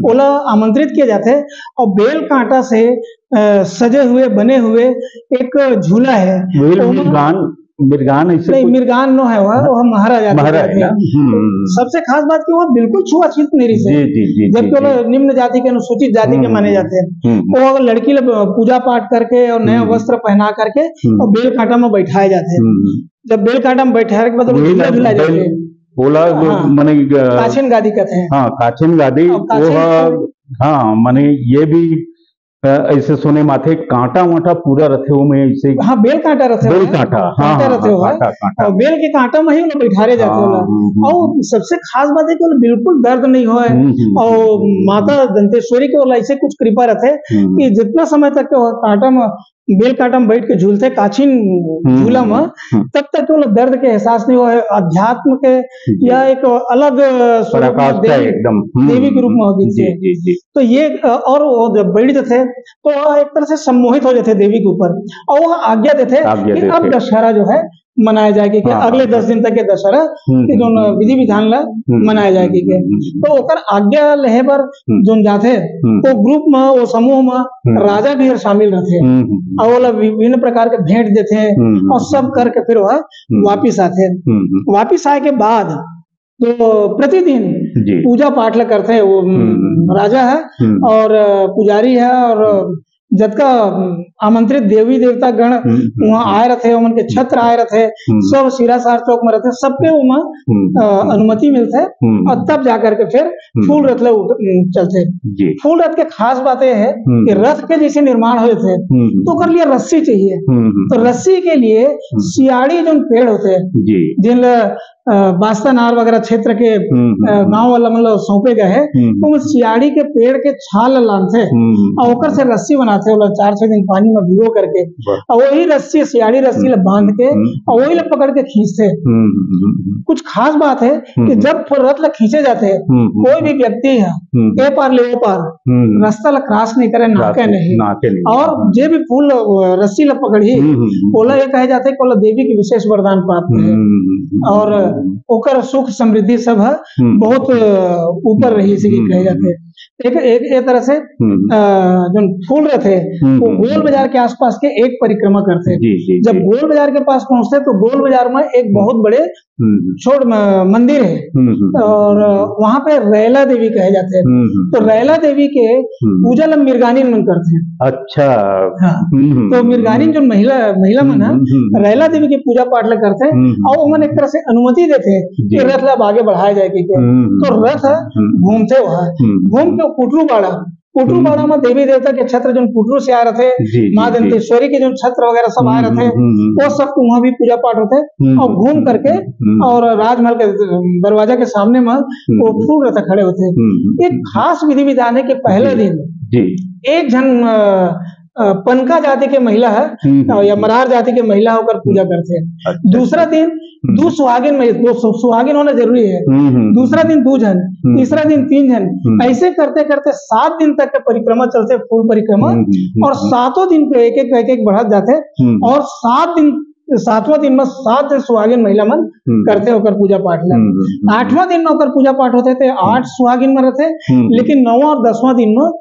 Speaker 3: ओला आमंत्रित किए जाते और बेल कांटा से सजे हुए बने हुए एक झूला है
Speaker 2: मिर्गान
Speaker 3: नहीं मिर्गान नो है वह महाराजा सबसे खास बात की वो बिल्कुल छुआछूत नहीं रही जबकि निम्न जाति के अनुसूचित जाति के माने जाते हैं वो लड़की पूजा पाठ करके और नया वस्त्र पहना करके और बेल कांटा में बैठाए जाते हैं। जब बेल कांटा में बैठाए के बाद झूला जाते हैं
Speaker 2: बोला माने
Speaker 3: काछिन गादी कहते हैं।
Speaker 2: हाँ काछिन गादी वो हाँ माने ये भी ऐसे सोने माथे कांटा वाटा पूरा रथे में ऐसे
Speaker 3: बेल कांटा रथे
Speaker 2: बेल कांटा
Speaker 3: रथे और बेल के कांटा में ही बैठारे जाते और सबसे खास बात है कि बिल्कुल दर्द नहीं हो और माता दंतेश्वरी के ऐसे कुछ कृपा रहते कि जितना समय तक कांटा में बेल कांटा में बैठ के झूलते काछिन झूला में तब तक तो दर्द के एहसास नहीं हुआ है। अध्यात्म के या एक अलग
Speaker 2: एकदम
Speaker 3: देवी के रूप में होती तो ये और जब बैठ जाते तो एक तरह से सम्मोहित हो जाते देवी के ऊपर और वह आज्ञा देते कि अब दशहरा जो है मनाया जाएगी कि अगले 10 दिन तक के दशहरा जो विधि विधान ला मनाया जाएगी के तो ओकर आज्ञा लेहे पर जो जाते तो ग्रुप में वो समूह में राजा भी शामिल रहते और विभिन्न प्रकार के भेंट देते और सब करके फिर वह वापिस आते वापिस आए के बाद तो प्रतिदिन
Speaker 2: जी।
Speaker 3: पूजा पाठ ला करते हैं। वो राजा है और पुजारी है और जतका आमंत्रित देवी देवता गण वहाँ आए रहते, उमन के छत्र आए रहते, सब सिरासार चौक में रहते, सबके वहाँ अनुमति मिलते और तब जाकर के फिर फूल रथ चलते। फूल रथ के खास बात यह है कि रथ के जैसे निर्माण हुए थे तो कर लिए रस्सी चाहिए। तो रस्सी के लिए सियाड़ी जो पेड़ होते हैं जिन बास्तानार वगैरह क्षेत्र के गांव वाला मतलब सौंपे गए है, तो सियाड़ी के पेड़ के छाल लानते और ओकर से रस्सी बनाते हैं 4-6 दिन पानी में भिगो करके, और वही रस्सी सियाड़ी रस्सी ला बांध के और वही ला पकड़ के खींचते। कुछ खास बात है कि जब रथ ला खींचे जाते हैं कोई भी व्यक्ति है ए पार ले ओ पार रास्ता ला क्रॉस नहीं करे, नाके नहीं। और जे भी फूल रस्सी ला पकड़ी ओला ये कहे जाते कि ओला देवी की विशेष वरदान प्राप्त है और ओकर सुख समृद्धि सब है बहुत ऊपर रही से कहे जाते। एक तरह से जो फूल रथ है वो गोल बाजार के आसपास के एक परिक्रमा करते हैं। जब गोल बाजार के पास पहुंचते तो गोल बाजार में एक बहुत बड़े छोट मंदिर है और वहां पे रैला देवी कहे जाते हैं। तो रैला देवी के पूजा ला मिर्गानी मन करते हैं।
Speaker 2: अच्छा।
Speaker 3: हाँ। तो मिर्गानी जो महिला मन है रैला देवी की पूजा पाठ ला करते हैं और उमन एक तरह से अनुमति देते हैं कि रथ ला आगे बढ़ाया जाए कि तो रथ घूमते वहां घूम के पुटरू बाड़ा में देवी देवता के छत्र जो पुटरू से आ रहे थे, माँ दंतेश्वरी के जो छत्र वगैरह सब आए रहे वो सब वहाँ भी पूजा पाठ होते और घूम करके और राजमहल के दरवाजा के सामने में वो फूल रथ खड़े होते। एक खास विधि विधान है कि पहले दिन एक जन पनका जाति के महिला है या मरार जाति के महिला होकर पूजा करते हैं। दूसरा दिन दो सुहागिन होना जरूरी है। दूसरा दिन 2 जन, तीसरा दिन 3 जन, ऐसे करते करते 7 दिन तक के परिक्रमा चलते, फूल परिक्रमा, और 7 दिन पे एक एक बढ़त जाते और 7वां दिन में 7 सुहागिन महिला मन करते होकर पूजा पाठ ला। 8वां दिन में होकर पूजा पाठ होते थे, 8 सुहागिन में रहते, लेकिन 9वां और 10वां दिन में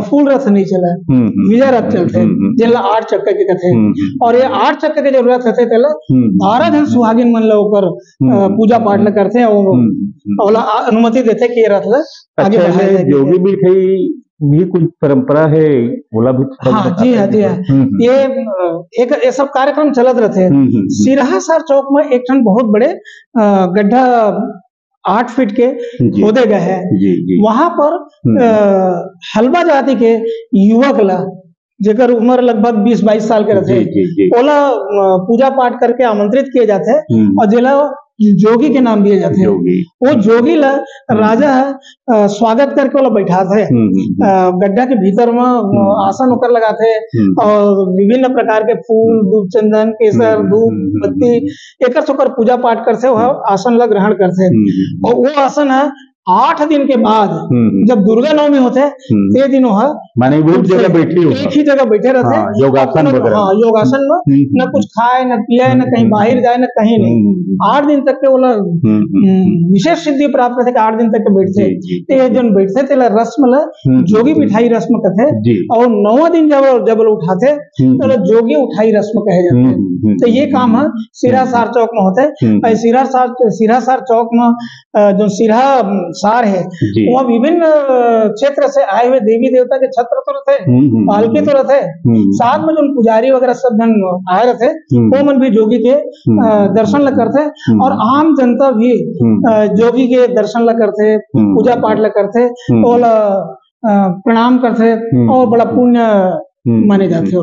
Speaker 3: फूल रथ नहीं चला, विजय रथ चलते जिला 8 चक्कर के कथे। और ये 8 चक्कर के जो रथ थे पहले 12 जन सुहागिन मन लोग पूजा पाठ न करते और अनुमति देते कि ये रथ आगे बढ़ाया जाए।
Speaker 2: जोगी भी थे भी कुछ परंपरा है बोला भी।
Speaker 3: हाँ जी हाँ ये सब कार्यक्रम चलत रहते। सिरहा सर चौक में एक ठन बहुत बड़े गड्ढा 8 फीट के खोदे गए हैं। वहां पर हलवा जाति के युवक ला जेकर उम्र लगभग 20-22 साल के रहते ओला पूजा पाठ करके आमंत्रित किए जाते हैं और जिला जोगी के नाम दिए जाते हैं। वो जोगी ला राजा स्वागत करके ओला बैठाते गड्ढा के भीतर में आसन होकर लगाते और विभिन्न प्रकार के फूल दूध चंदन केसर धूप बत्ती एक होकर पूजा पाठ करते वह आसन ला ग्रहण करते। और वो आसन है 8 दिन के बाद जब दुर्गा नवमी होते ते दिन
Speaker 2: माने एक जगह बैठी हो,
Speaker 3: एक ही जगह बैठे रहते
Speaker 2: योगासन वगैरह।
Speaker 3: हाँ योगासन में न कुछ खाए न पिए न कहीं बाहर जाए न कहीं नहीं। 8 दिन तक के वो विशेष सिद्धि प्राप्त करते 8 दिन तक के बैठते जो बैठते थे रस्म ला जोगी बिठाई रस्म कहते और 9वां दिन जब उठाते तो जोगी उठाई रस्म कहे जाते। तो ये काम है सिरहा चौक में होते। सिरहा चौक में जो सिरहा सार है वहाँ विभिन्न क्षेत्र से आए हुए देवी देवता के छत्र तो रहते, पालकी तो रहते, साथ में जो पुजारी वगैरह सब जन आए रहते वो मन भी जोगी के दर्शन ला करते और आम जनता भी जोगी के दर्शन ला करते, पूजा पाठ ला करते और प्रणाम करते और बड़ा पुण्य माने जाते।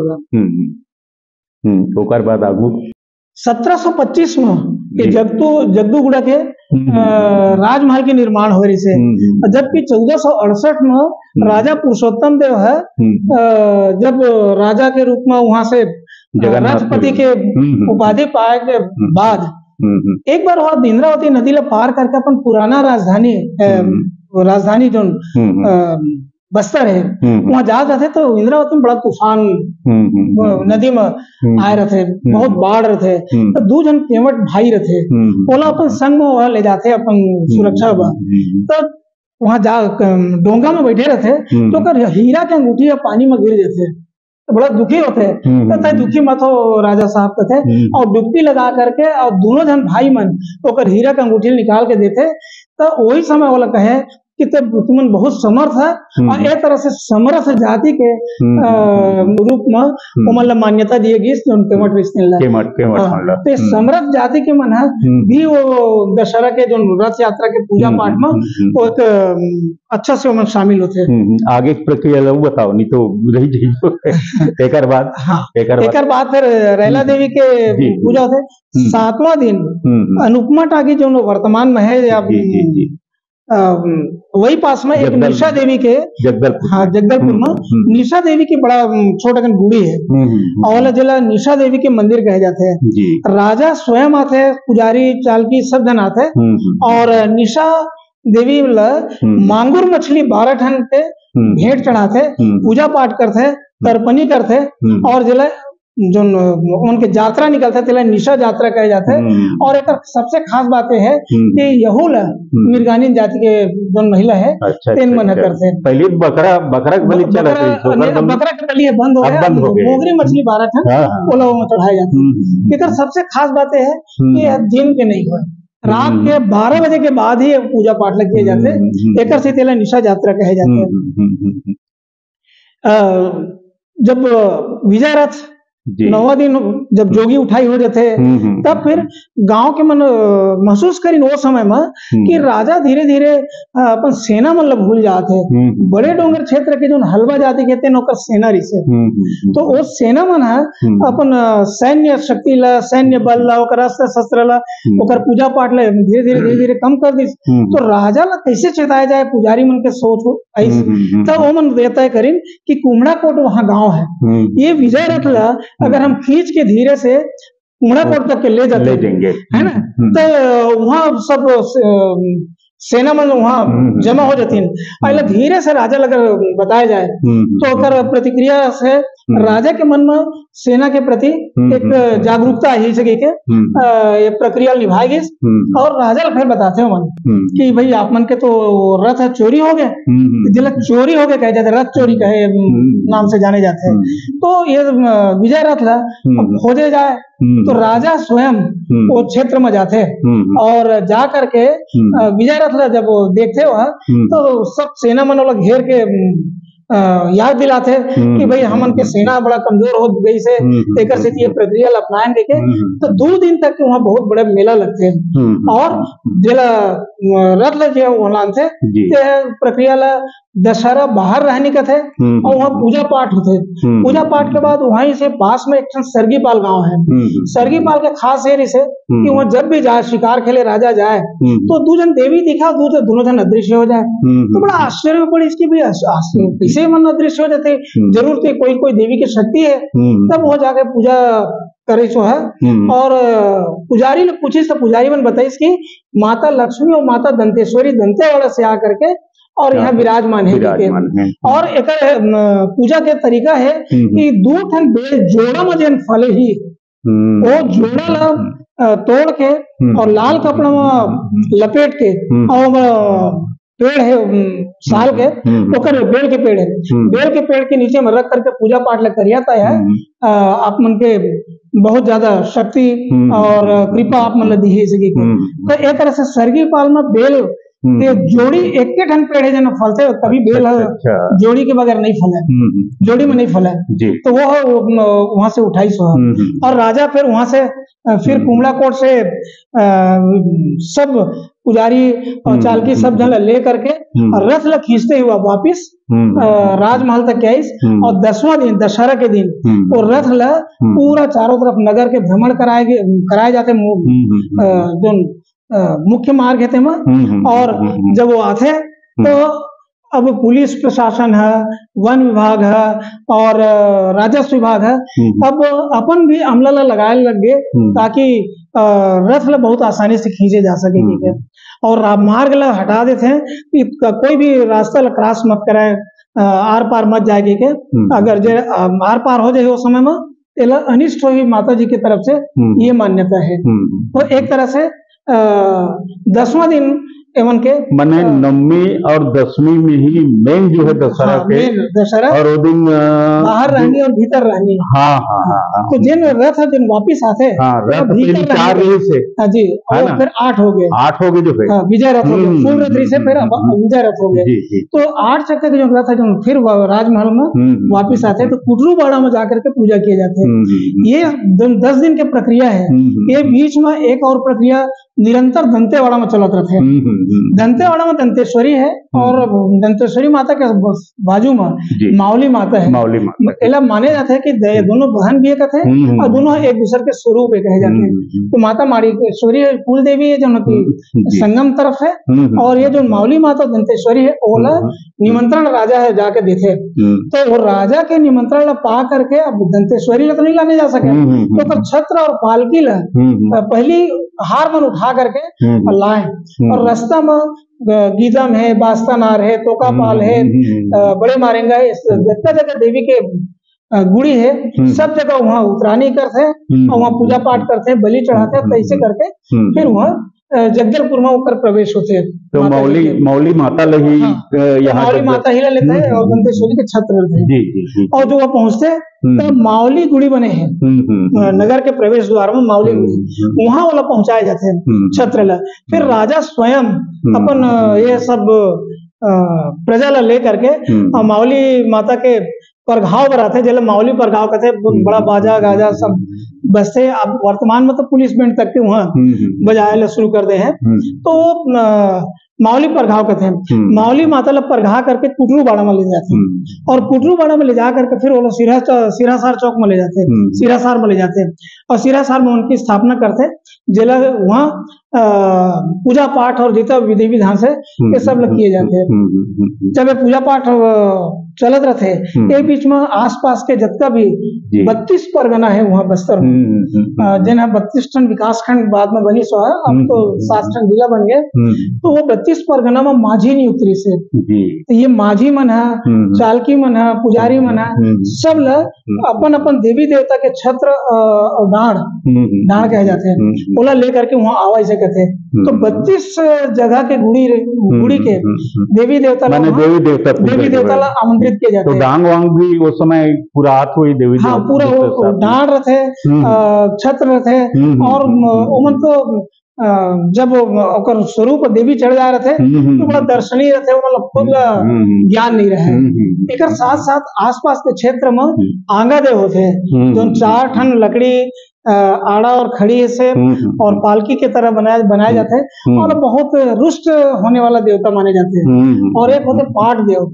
Speaker 2: ओकर बाद आगू
Speaker 3: 1725 में ये जगदूगुड़ा के राजमहल के निर्माण हो रही से, जबकि 1468 में राजा पुरुषोत्तम देव है जब राजा के रूप में वहां से राष्ट्रपति के उपाधि पाए के बाद एक बार वहां इंद्रावती नदी ला पार करके अपन पुराना राजधानी जो बस्तर है वहां जा रहे तो इंद्रावती में बड़ा तूफान नदी में आए रहे, बहुत बाढ़ रहे तो 2 जन केवट भाई रहे ओला अपन संग में ले जाते अपन सुरक्षा तो वहां जा डोंगा में बैठे रहते तो हीरा के अंगूठी पानी में गिर जाते तो बड़ा दुखी होते हैं। कहता है दुखी मत हो राजा साहब कहते, और डुबकी लगा करके और दोनों जन भाई मन ओकर हीरा का अंगूठी निकाल के देते। तो वही समय वाला कहे कि तुमन बहुत समर्थ है, और एक तरह से समर्थ जाति के रूप में उमन ला मान्यता दिए गई जो केवट तो ये समर्थ जाति के मन है भी वो दशहरा के जो रथ यात्रा के पूजा पाठ में वो एक अच्छा से उमन शामिल होते हैं।
Speaker 2: आगे की प्रक्रिया लोग बताओ, नहीं तो रही एक बाद
Speaker 3: फिर रैला देवी के पूजा होते। 7वां दिन अनुपमा टाकी जो वर्तमान में है या वही पास में एक निशा देवी के जगदलपुर में निशा देवी की बड़ा छोटा गुड़ी है, और जिला निशा देवी के मंदिर कहे जाते हैं। राजा स्वयं आते, पुजारी चालकी सब जन आते, और निशा देवी मांगुर मछली 12 टन के भेंट चढ़ाते, पूजा पाठ करते, तर्पणी करते, और जिला जो उनके यात्रा निकलते थे निशा यात्रा कहे जाते हैं। और एक सबसे खास बात है कि यहूल मिर्गानी जाति के जो महिला है तीन मन करते हैं।
Speaker 2: पहले बकरा के बलि चला
Speaker 3: बकरा के बलि बंद हो गया, मोगरी मछली 12 टन ओला में चढ़ाई जाती है। एक सबसे खास बात है कि दिन के नहीं हुए, रात के 12 बजे के बाद ही पूजा पाठ लग किए जाते हैं। एक से तेला निशा यात्रा कहे जाते हैं। जब विजय रथ 9वां दिन जब जोगी उठाई हो जाते तब फिर गांव के मन महसूस करी वो समय में कि राजा धीरे धीरे अपन सेना मतलब भूल जाते। बड़े डोंगर क्षेत्र के जो हलवा जाति कहते हैं नौकर सेना रिसे, तो वो सेना मन है अपन सैन्य शक्ति ला, सैन्य बल ला, अस्त्र शस्त्र ला, पूजा पाठ ला धीरे धीरे कम कर दी। तो राजा ला कैसे चेताया जाए, पुजारी मन के सोच हो ऐसे, तो वो मन तय करीन कि कुमड़ा कोट वहाँ गाँव है, ये विजय रथ ला अगर हम खींच के धीरे से कुमड़ाकोट तक के ले जाते है ना, तो वहाँ सब सेना मन वहाँ जमा हो जाती है। पहले धीरे से राजा अगर बताया जाए तो अगर प्रतिक्रिया से राजा के मन में सेना के प्रति एक जागरूकता ही सके के ये प्रक्रिया निभाएगी। और राजा फिर बताते हो मन कि भाई आप मन के तो रथ चोरी हो गए, जिला चोरी हो गए कहे जाते, रथ चोरी कहे नाम से जाने जाते हैं। तो ये विजय रथ ला खोजे जाए तो राजा स्वयं वो क्षेत्र में जाते और जा करके विजय रथ ला जब देखते हो तो सब सेना मन लोग घेर के याद दिलाते कि भाई हमन के सेना बड़ा कमजोर हो गई से एक से ये प्रक्रिया अपनाएंगे के। तो 2 दिन तक वहाँ बहुत बड़े मेला लगते हैं और जिला रथ लगे वहां से प्रक्रिया ला दशहरा बाहर रहने का थे और वहाँ पूजा पाठ होते। पूजा पाठ के बाद वहीं से पास में एक सरगीपाल गांव है। सरगीपाल के खास ये से कि वहाँ जब भी जाए शिकार खेले राजा जाए तो 2 जन देवी दिखा, दोनों जन अदृश्य हो जाए। तो बड़ा आश्चर्य में पड़ी इसकी भी इसे मन अदृश्य हो जाते, जरूर थे कोई देवी की शक्ति है। तब वो जाके पूजा करे सो है और पुजारी ने पूछी तो पुजारी मन बताई इसकी माता लक्ष्मी और माता दंतेश्वरी दंतेवाड़ा से आकर के और यहाँ विराजमान है। और एक पूजा के तरीका है कि 2 ठन बेल जोड़ा में फले ही वो जोड़ा ला तोड़ के और लाल कपड़ा में लपेट के और पेड़ है साल के ओकर बेल के पेड़ है, बेल के पेड़ के नीचे में रख करके पूजा पाठ लग करियाता है। आप मन के बहुत ज्यादा शक्ति और कृपा आप मन दी है। तो एक तरह से सरगीपाल में बेल के जोड़ी एक के ठन पेड़ है जन फलते कभी बेल जोड़ी के बगैर नहीं फले, जोड़ी में नहीं फले। तो वो वहां से उठाई सो और राजा फिर वहां से फिर कुमड़ाकोट से सब पुजारी और चालकी सब जन ले करके रथ ला खींचते हुआ वापिस राजमहल तक आई। और 10वां दिन दशहरा के दिन वो रथ ला पूरा चारों तरफ नगर के भ्रमण कराए जाते जो मुख्य मार्ग है तेमा। और जब वो आते तो अब पुलिस प्रशासन है, वन विभाग है और राजस्व विभाग है, अब अपन भी अमला लगाए लग गए ताकि रथ ला बहुत आसानी से खींचे जा सके। और मार्ग ला हटा देते हैं कि कोई भी रास्ता ला क्रॉस मत कराए, आर पार मत जाएगी के। अगर जे आर पार हो जाए उस समय में तेला अनिष्ट होगी माता जी की तरफ से, ये मान्यता है। तो एक तरह से 10वां दिन एवं के
Speaker 2: माने नवमी और दसवीं में ही मेन जो है दशहरा
Speaker 3: हाँ,
Speaker 2: के,
Speaker 3: मेन दशहरा
Speaker 2: और वो दिन
Speaker 3: बाहर रहनी और भीतर रहनी।
Speaker 2: हाँ हाँ हाँ हाँ
Speaker 3: तो जिन रथ जिन वापिस आते
Speaker 2: हाँ, रथ पहले 4 रही से,
Speaker 3: हाँ जी,
Speaker 2: है
Speaker 3: और
Speaker 2: ना?
Speaker 3: फिर 8 हो गए,
Speaker 2: 8 हो गए जो है।
Speaker 3: हाँ, विजय रथ हो गए, फूल रथ से फिर विजय रथ हो गए।
Speaker 2: जी जी।
Speaker 3: तो 8 चक्कर के जो रथ है जो फिर राजमहल में वापिस आते हैं, तो कुटरू बाड़ा में जाकर के पूजा किए जाते हैं। ये 10 दिन की प्रक्रिया है। ये बीच में एक और प्रक्रिया निरंतर दंतेवाड़ा में चलत रहते हैं। दंतेवाड़ा में दंतेश्वरी है और दंतेश्वरी माता के बाजू में मावली माता है।
Speaker 2: मावली माता
Speaker 3: एला माने जाते हैं कि दोनों बहन भी एक थे और दोनों एक दूसरे के स्वरूप कहे जाते हैं। तो माता माणिकेश्वरी कुल देवी है जो की संगम तरफ है, और ये जो मावली माता दंतेश्वरी है ओला निमंत्रण राजा है जाके देते, तो वो राजा के निमंत्रण पा करके अब दंतेश्वरी तो नहीं लाने जा सके, तो छत्र और पालकी ला पहली हार मन उठा करके लाए, और रास्ता में गीदम है, बास्तानार है, तोकापाल है, बड़े मारेंगा है, जितना जगह देवी के गुड़ी है सब जगह वहाँ उतरानी करते और वहाँ पूजा पाठ करते, बलि चढ़ाते, तैसे करके फिर वहाँ जगदलपुर में ऊपर प्रवेश होते हैं।
Speaker 2: तो मौली माता लही यहाँ
Speaker 3: मौली माता ही लेते हैं और दंतेश्वरी के छत्र रहते हैं।
Speaker 2: जी।
Speaker 3: और जो वहाँ पहुँचते तो मावली गुड़ी बने हैं नगर के प्रवेश द्वार में, मावली गुड़ी वहाँ वाला पहुंचाए जाते हैं छत्र ला। फिर राजा स्वयं अपन ये सब प्रजा ला ले करके मावली माता के परघाव बनाते, जैसे मावली परघाव कहते हैं, बड़ा बाजा गाजा सब बजते। अब वर्तमान में तो पुलिस बैंड तक के वहाँ बजाए शुरू कर दे हैं। तो मावली परघाव कहते हैं। मावली माता ला परघा करके कुटरू बाड़ा में ले जाते हैं, और कुटरू बाड़ा में ले जा करके फिर वो लोग सिरासार चौक में ले जाते हैं, सिरासार में ले जाते हैं, और सिरासार में उनकी स्थापना करते, जिला वहाँ पूजा पाठ और जितना विधि विधान से ये सब किए जाते हैं। जब ये पूजा पाठ चलत रहते, एक बीच में आसपास के जितना भी 32 परगना है वहाँ बस्तर में, जिन्हें 32 टन विकास खंड बाद में बनी सो है, अब तो 7 टन जिला बन गए। तो वो 32 परगना में माझी नहीं उतरी से, तो ये माझी मन है, चालकी मन है, पुजारी मन है, सब ला अपन अपन देवी देवता के छत्र और डांड कहे जाते हैं, ओला लेकर के वहाँ आवाज से कहते हैं। तो 32 जगह के गुड़ी के देवी देवता ला आमंत्रित किए जाते हैं।
Speaker 2: तो डांग वांग भी उस समय पूरा हाथ हुई देवी,
Speaker 3: हाँ, पूरा वो डांड रहते, छत्र रहते, और उमन तो जब ओकर स्वरूप देवी चढ़ जा रहे थे तो बड़ा दर्शनीय रहते, मतलब खुद ज्ञान नहीं रहे। एक साथ साथ आसपास के क्षेत्र में आंगा देव होते, जो 4 टन लकड़ी आड़ा और खड़ी से और पालकी के तरह बनाए जाते हैं, और बहुत रुष्ट होने वाला देवता माने जाते हैं। और एक होते पाट देव,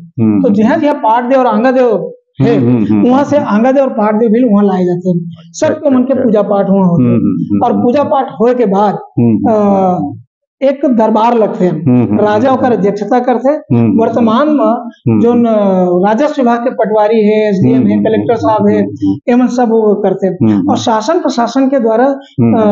Speaker 3: तो जहाँ पाट देव और आंगा देव है वहां से आंगा देव और पाट देव भी वहां लाए जाते हैं। सबके मन के पूजा पाठ वहां होते हैं, और पूजा पाठ होने के बाद एक दरबार लगते हैं, राजा होकर अध्यक्षता करते। वर्तमान में जो राजस्व विभाग के पटवारी है, एसडीएम है, कलेक्टर साहब है, एवं सब वो करते हैं। और शासन प्रशासन के द्वारा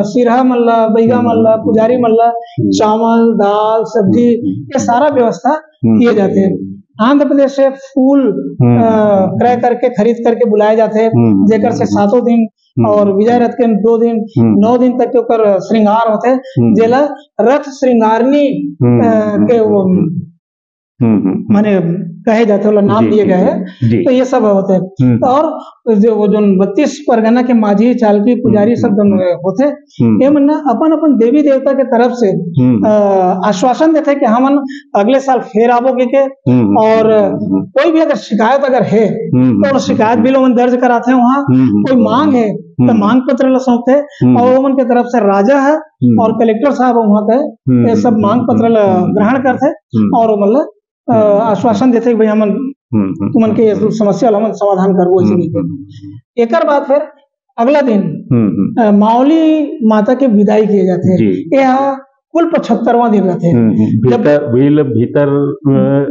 Speaker 3: सिरहा मल्ला, बैगा मल्ला, पुजारी मल्ला, चावल दाल सब्जी ये सारा व्यवस्था किए जाते हैं। आंध्र प्रदेश से फूल क्रय करके खरीद करके बुलाए जाते हैं, जेकर से 7 दिन और विजय रथ के 2 दिन 9 दिन तक के ऊपर श्रृंगार होते, जेला रथ श्रृंगारनी के वो माने कहे जाते, नाम दिए गए हैं। तो ये सब होते हैं। और जो 32 परगना के माझी चालकी पुजारी सब होते, ये मन अपन अपन देवी देवता के तरफ से आश्वासन देते कि हम अगले साल फिर आवोगे के, और कोई भी अगर शिकायत अगर है तो शिकायत भी लोग दर्ज कराते हैं। वहाँ कोई मांग है तो मांग पत्र सौंपते, और उनके के तरफ से राजा है और कलेक्टर साहब वहाँ के सब मांग पत्र ग्रहण करते, और मतलब आश्वासन देते कि भाई हम तुमन के समस्या हम समाधान करबो। एक बाद फिर अगला दिन मावली माता के विदाई किए जाते हैं। यह कुल 75वां दिन रहते हैं।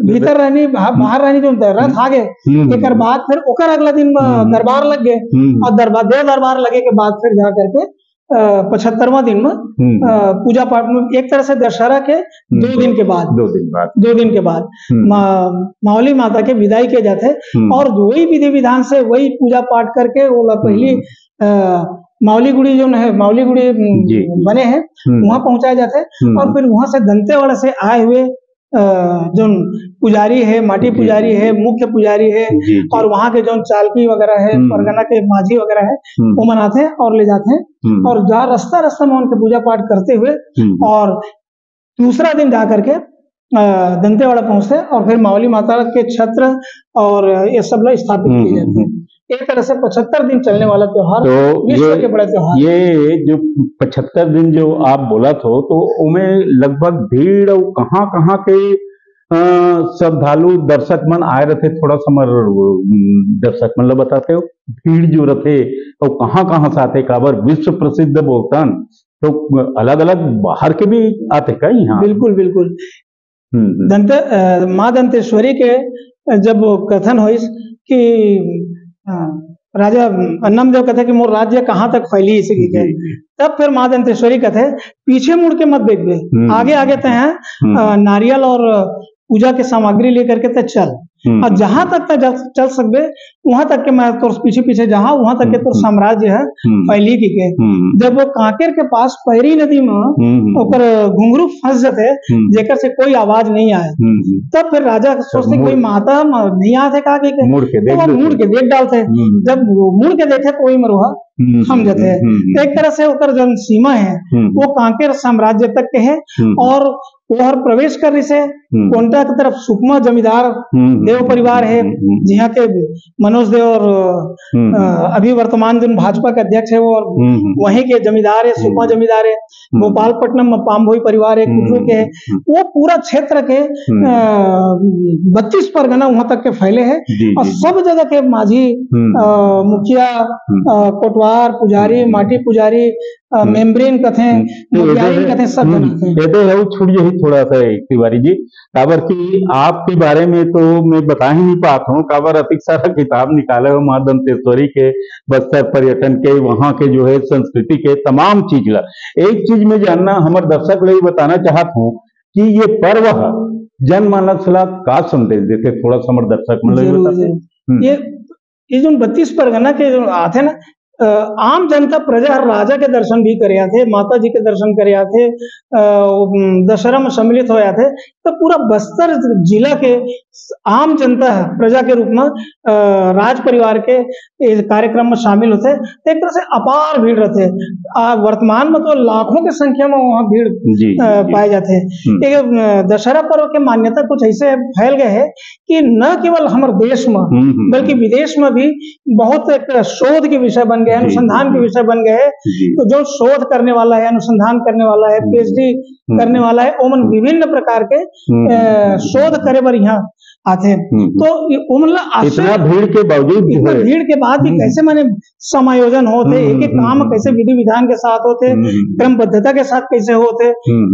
Speaker 3: भीतर रहनी बाहर रहनी जो रथ आगे, एक बाद फिर ओकर अगला दिन दरबार लग गए, और दरबार लगे के बाद फिर जा करके 75वां दिन में पूजा पाठ में एक तरह से दशहरा के 2 दिन के बाद मावली माता के विदाई किए जाते, और वही विधि विधान से वही पूजा पाठ करके वो पहली मावली गुड़ी जो है, मावली गुड़ी
Speaker 2: जी।
Speaker 3: बने हैं, वहां पहुंचाए जाते हैं। और फिर वहां से दंतेवाड़ा से आए हुए जो पुजारी है, माटी पुजारी है, मुख्य पुजारी है,
Speaker 2: जी, जी।
Speaker 3: और वहाँ के जो चालकी वगैरह है, परगना के माझी वगैरह है, वो मनाते हैं और ले जाते हैं। और जहाँ रास्ता रास्ता में उनके पूजा पाठ करते हुए और दूसरा दिन जा करके दंतेवाड़ा पहुंचते हैं और फिर मावली माता के छत्र और ये सब लोग स्थापित किए जाते हैं। एक तरह से 75 दिन चलने वाला त्योहार,
Speaker 2: तो
Speaker 3: विश्व के बड़ा त्योहार।
Speaker 2: ये जो 75 दिन जो आप बोला तो उनमें लगभग भीड़ और कहाँ के श्रद्धालु दर्शक मन आए रहे, थोड़ा समर दर्शक मन ला बताते हो भीड़ जो रहे तो कहाँ से आते, काबर विश्व प्रसिद्ध बोलतन तो अलग अलग बाहर के भी आते का यहाँ?
Speaker 3: बिल्कुल बिल्कुल। माँ दंतेश्वरी के जब कथन हुई कि राजा अन्नम देव कहते कि मोर राज्य कहाँ तक फैली इसी के, तब फिर माँ दंतेश्वरी कहते पीछे मुड़ के मत देखबे, आगे आगे ते हैं नारियल और पूजा के सामग्री लेकर के ते चल, और जहां तक चल सकबे वहां तक के मैं तो पीछे पीछे जहां वहां तक के तो साम्राज्य है फैली के। जब वो कांकेर के पास पैरी नदी में ओकर घुंघरू फंस जाते जेकर से कोई आवाज नहीं आए, तब फिर राजा सोचते कोई माता नहीं आते का के मुड़ के देख डालते। जब मुड़ के देखे तो वही मरुआ हम जाते हैं। एक तरह से ओकर जो सीमा है वो कांकेर साम्राज्य तक के है। और वह प्रवेश करने से कोंटा की तरफ सुकमा जमींदार देव परिवार है, जहाँ के मनोज देव और अभी वर्तमान जो भाजपा के अध्यक्ष है वो वहीं के जमींदार है, सुकमा जमींदार है। गोपालपट्टनम में पामभोई परिवार है, कुटरू के है। वो पूरा क्षेत्र के 32 परगना वहां तक के फैले हैं और सब जगह के माझी, मुखिया, कोटवार पुजारी, माटी पुजारी, मेम्ब्रेन कथे, कथे सब
Speaker 2: छूट यही थोड़ा सा तिवारी जी, काबर की आपके बारे में तो मैं बता ही नहीं पाता हूँ, काबर अधिक सारा किताब निकाले हो माँ दंतेश्वरी के, बस्तर पर्यटन के, वहाँ के जो है संस्कृति के तमाम चीज ला। एक चीज में जानना हमारे दर्शक लोग बताना चाहता हूँ कि ये पर्व जनमानस ला का संदेश देते, थोड़ा सा हमारे दर्शक में
Speaker 3: ये जो 32 परगना के जो आते ना, आम जनता प्रजा राजा के दर्शन भी करे थे, माता जी के दर्शन करे थे, दशहरा में सम्मिलित होया थे। तो पूरा बस्तर जिला के आम जनता प्रजा के रूप में राज परिवार के इस कार्यक्रम में शामिल होते। एक तरह से अपार भीड़ रहते। वर्तमान में तो लाखों की संख्या में वहाँ भीड़ पाए जाते हैं। दशहरा पर्व के मान्यता कुछ ऐसे फैल गए है कि न केवल हमारे देश में बल्कि विदेश में भी बहुत एक शोध के विषय बन गए, अनुसंधान के विषय बन गए। तो जो शोध करने वाला है, अनुसंधान करने वाला है, पीएचडी करने वाला है, ओमन विभिन्न प्रकार के शोध करे बर यहाँ आते हैं। तो
Speaker 2: इतना भीड़ के बावजूद,
Speaker 3: इतना भीड़ के बाद भी कैसे माने समायोजन होते, एक एक काम कैसे विधि विधान के साथ होते, क्रमबद्धता के साथ कैसे होते,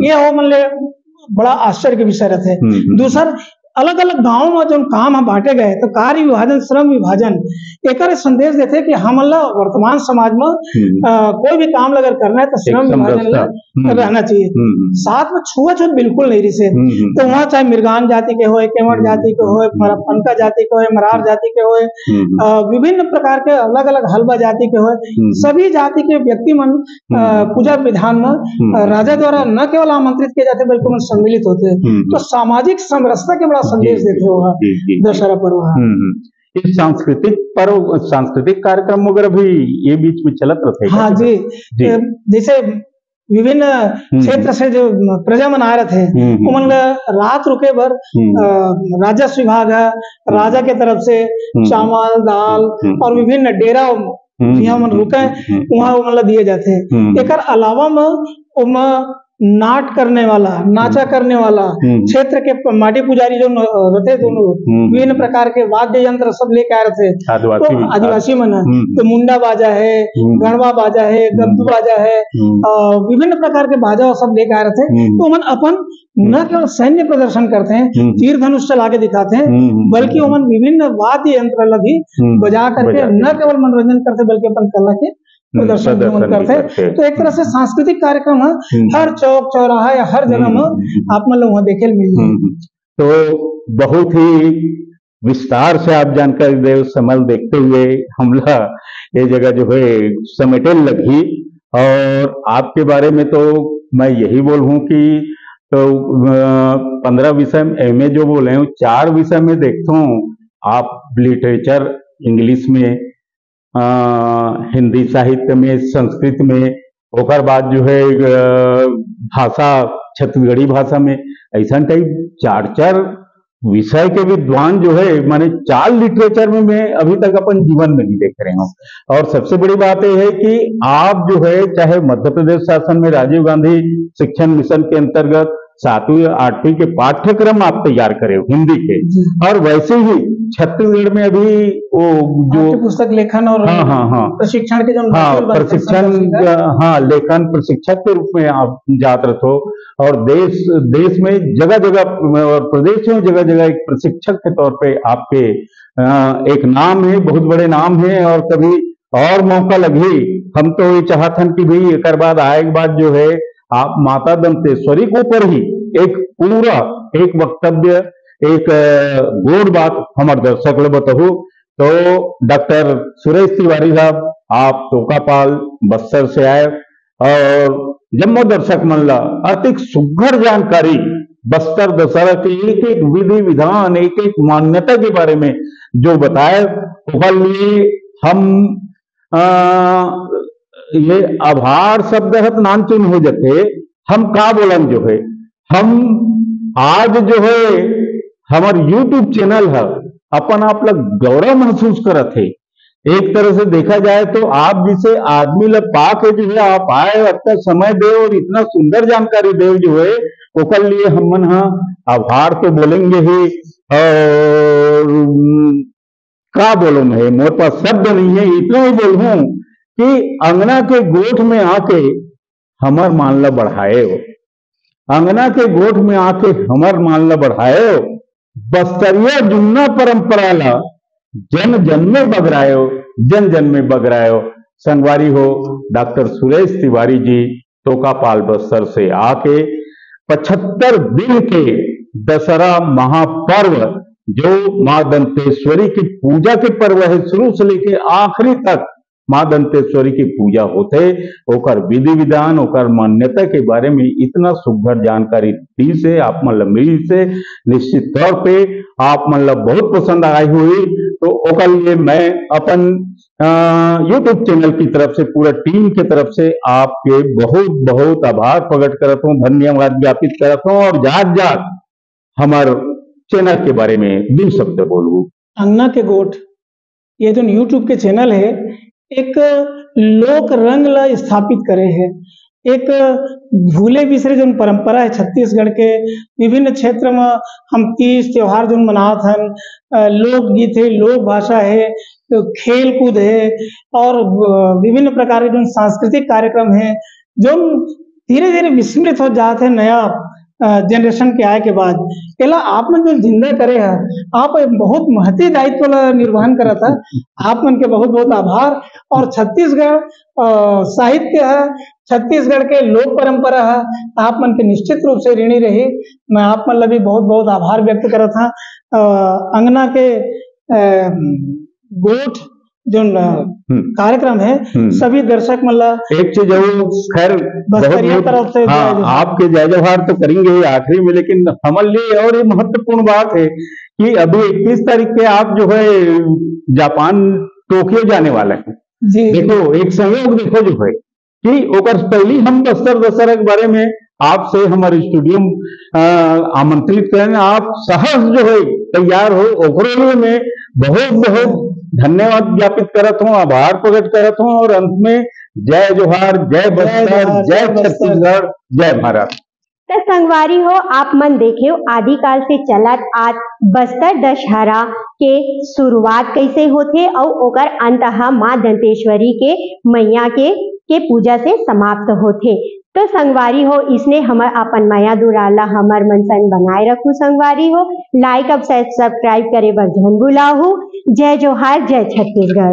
Speaker 3: ये हो मतलब बड़ा आश्चर्य के विषय रहते। दूसरा अलग अलग गांव में जो काम हम बांटे गए तो कार्य विभाजन, श्रम विभाजन एक संदेश देते कि हम वर्तमान समाज में कोई भी काम अगर करना है तो श्रम विभाजन रहना चाहिए। साथ में छुआछूत बिल्कुल नहीं रही। तो वहाँ चाहे मिर्गान जाति के हो, केवट जाति के हो, फनका जाति के हो, मरार जाति के हो, विभिन्न प्रकार के अलग अलग हलवा जाति के हो, सभी जाति के व्यक्ति मन पूजा विधान में राजा द्वारा न केवल आमंत्रित किए जाते बल्कि सम्मिलित होते। तो सामाजिक समरसता के संदेश देते हो दशहरा पर्व।
Speaker 2: इस सांस्कृतिक पर्व, सांस्कृतिक कार्यक्रम वगैरह भी ये बीच में चलत रहते हैं।
Speaker 3: हाँ जी, जैसे विभिन्न क्षेत्र से जो प्रजा मन आ रहे थे उमन रात रुके भर राजस्व विभाग है, राजा के तरफ से चावल दाल और विभिन्न डेरा यहाँ मन रुके वहाँ मतलब दिए जाते हैं। एक अलावा में नाट करने वाला, नाचा करने वाला क्षेत्र के माटी पुजारी जो रहते दोनों विभिन्न प्रकार के वाद्य यंत्र सब लेके आ रहे थे। तो आदिवासी मन तो मुंडा बाजा है, गणवा बाजा है, गद्दू बाजा है, विभिन्न प्रकार के बाजा सब लेके आ रहे थे। तो मन अपन न केवल सैन्य प्रदर्शन करते हैं, तीर धनुष चला के दिखाते हैं, बल्कि उमन विभिन्न वाद्य यंत्र भी बजा करके न केवल मनोरंजन करते बल्कि अपन कला के प्रदर्शन करते हैं। तो एक तरह से सांस्कृतिक कार्यक्रम है, हर चौक चौराहा या हर जगह में आप मतलब वहाँ देखे मिल जाए।
Speaker 2: तो बहुत ही विस्तार से आप जानकारी दे समल देखते हुए हमला ये जगह जो है समेटे लगी। और आपके बारे में तो मैं यही बोलूं कि तो 15 विषय में एमए जो बोले 4 विषय में देखता हूँ आप लिटरेचर इंग्लिश में, हिंदी साहित्य में, संस्कृत में, ओकर बाद जो है भाषा छत्तीसगढ़ी भाषा में, ऐसा टाइप 4 विषय के विद्वान जो है माने 4 लिटरेचर में मैं अभी तक अपन जीवन में नहीं देख रहे हूँ। और सबसे बड़ी बात यह है कि आप जो है चाहे मध्य प्रदेश शासन में राजीव गांधी शिक्षण मिशन के अंतर्गत 7वीं 8वीं के पाठ्यक्रम आप तैयार करे हो हिंदी के, और वैसे ही छत्तीसगढ़ में अभी वो जो
Speaker 3: पुस्तक लेखन और प्रशिक्षण के जो
Speaker 2: प्रशिक्षण लेखन प्रशिक्षक के रूप में आप जात रहे हो, और देश में जगह जगह और प्रदेश में जगह जगह एक प्रशिक्षक के तौर पे आपके एक नाम है, बहुत बड़े नाम है। और कभी और मौका लगे हम तो ये चाहते हैं कि भाई एक बाद आए के बाद जो है आप माता दंतेश्वरी के ऊपर ही एक पूरा एक वक्तव्य एक गोड़ बात हमारे दर्शक लोग बताओ। तो डॉक्टर सुरेश तिवारी साहब आप तोकापाल बस्तर से आए और जम्मो दर्शक मल्ला अतिक सुघड़ जानकारी बस्तर दशहरा के एक एक विधि विधान एक एक मान्यता के बारे में जो बताए, उसके लिए हम ये आभार शब्द है नानचीन हो जाते हम का बोलन जो है हम आज जो है हमार यूट्यूब चैनल है अपन आप लोग गौरव महसूस करत है। एक तरह से देखा जाए तो आप जिसे आदमी लोग पाके जो है आप आए अपना समय दे और इतना सुंदर जानकारी दे जो है उसके लिए हम आभार तो बोलेंगे ही। और का बोलूं मैं मोर पास शब्द नहीं है, इतना ही बोलूं कि अंगना के गोठ में आके हमर मानला बढ़ाए हो, अंगना के गोठ में आके हमर मानला बढ़ाए हो, बस्तरिया जुन्ना परंपरा ला जन जन में बगरायो, जन जन में बगरायो। संगवारी हो डॉक्टर सुरेश तिवारी जी तोकापाल बस्तर से आके 75 दिन के दशहरा महापर्व जो मां दंतेश्वरी की पूजा के पर्व है, शुरू से लेके आखिरी तक मां दंतेश्वरी की पूजा होते, ओकर विधि विधान ओकर मान्यता के बारे में इतना सुघड़ जानकारी दी से आप मतलब मिली से निश्चित तौर पे आप मतलब बहुत पसंद आई हुई। तो ओकर लिए मैं अपन यूट्यूब चैनल की तरफ से पूरा टीम की तरफ से आपके बहुत बहुत आभार प्रकट करता हूँ, धन्यवाद ज्ञापित करता हूँ। और जात जात हमारे चैनल के बारे में 2 शब्द बोलूँ।
Speaker 3: अंगना के गोठ ये जो यूट्यूब के चैनल है एक लोक रंग ला स्थापित करे है, एक भूले बिसरे जो परंपरा है छत्तीसगढ़ के विभिन्न क्षेत्र में हम तीज त्योहार जो मनात हन, लोकगीत है, लोक भाषा है, तो खेल कूद है और विभिन्न प्रकार के जो सांस्कृतिक कार्यक्रम है जो धीरे धीरे विस्मृत हो जाते हैं नया जनरेशन के आए के बाद। केला आप मन जो जिंदा करे है आप बहुत महती दायित्व निर्वहन करा था, आप मन के बहुत बहुत आभार। और छत्तीसगढ़ साहित्य है, छत्तीसगढ़ के लोक परंपरा है, आप मन के निश्चित रूप से ऋणी रही। मैं आप मन भी बहुत बहुत आभार व्यक्त करा था। अंगना के गोठ जो कार्यक्रम है सभी दर्शक मतलब
Speaker 2: एक चीज खैर
Speaker 3: बस्तरिया तरफ से
Speaker 2: आपके जय जवाहर तो करेंगे आखिरी में, लेकिन हमारे लिए और ये महत्वपूर्ण बात है कि अभी 21 तारीख के आप जो है जापान टोक्यो जाने वाले हैं। देखो एक सहयोग देखो जो है कि ओकर पहले हम बस्तर दशहरा के बारे में आपसे हमारे स्टूडियो आमंत्रित करें, आप सहज जो है तैयार हो ओकरे लिए मैं बहुत बहुत धन्यवाद ज्ञापित करत हूँ, आभार प्रकट करत हूँ। और अंत में जय जोहार, जय बस्तर, जय छत्तीसगढ़, जय भारत।
Speaker 1: तो संगवारी हो आप मन देखे आदिकाल से चलत आज बस्तर दशहरा के शुरुआत कैसे होते और ओकर अंत मां दंतेश्वरी के मैया के पूजा से समाप्त होते। तो संगवारी हो इसने हमर अपन माया दुराला हमर मन संग बनाए रखू। संगवारी हो लाइक अब सब्सक्राइब करे बर झन भुलाहू। जय जोहार, जय छत्तीसगढ़।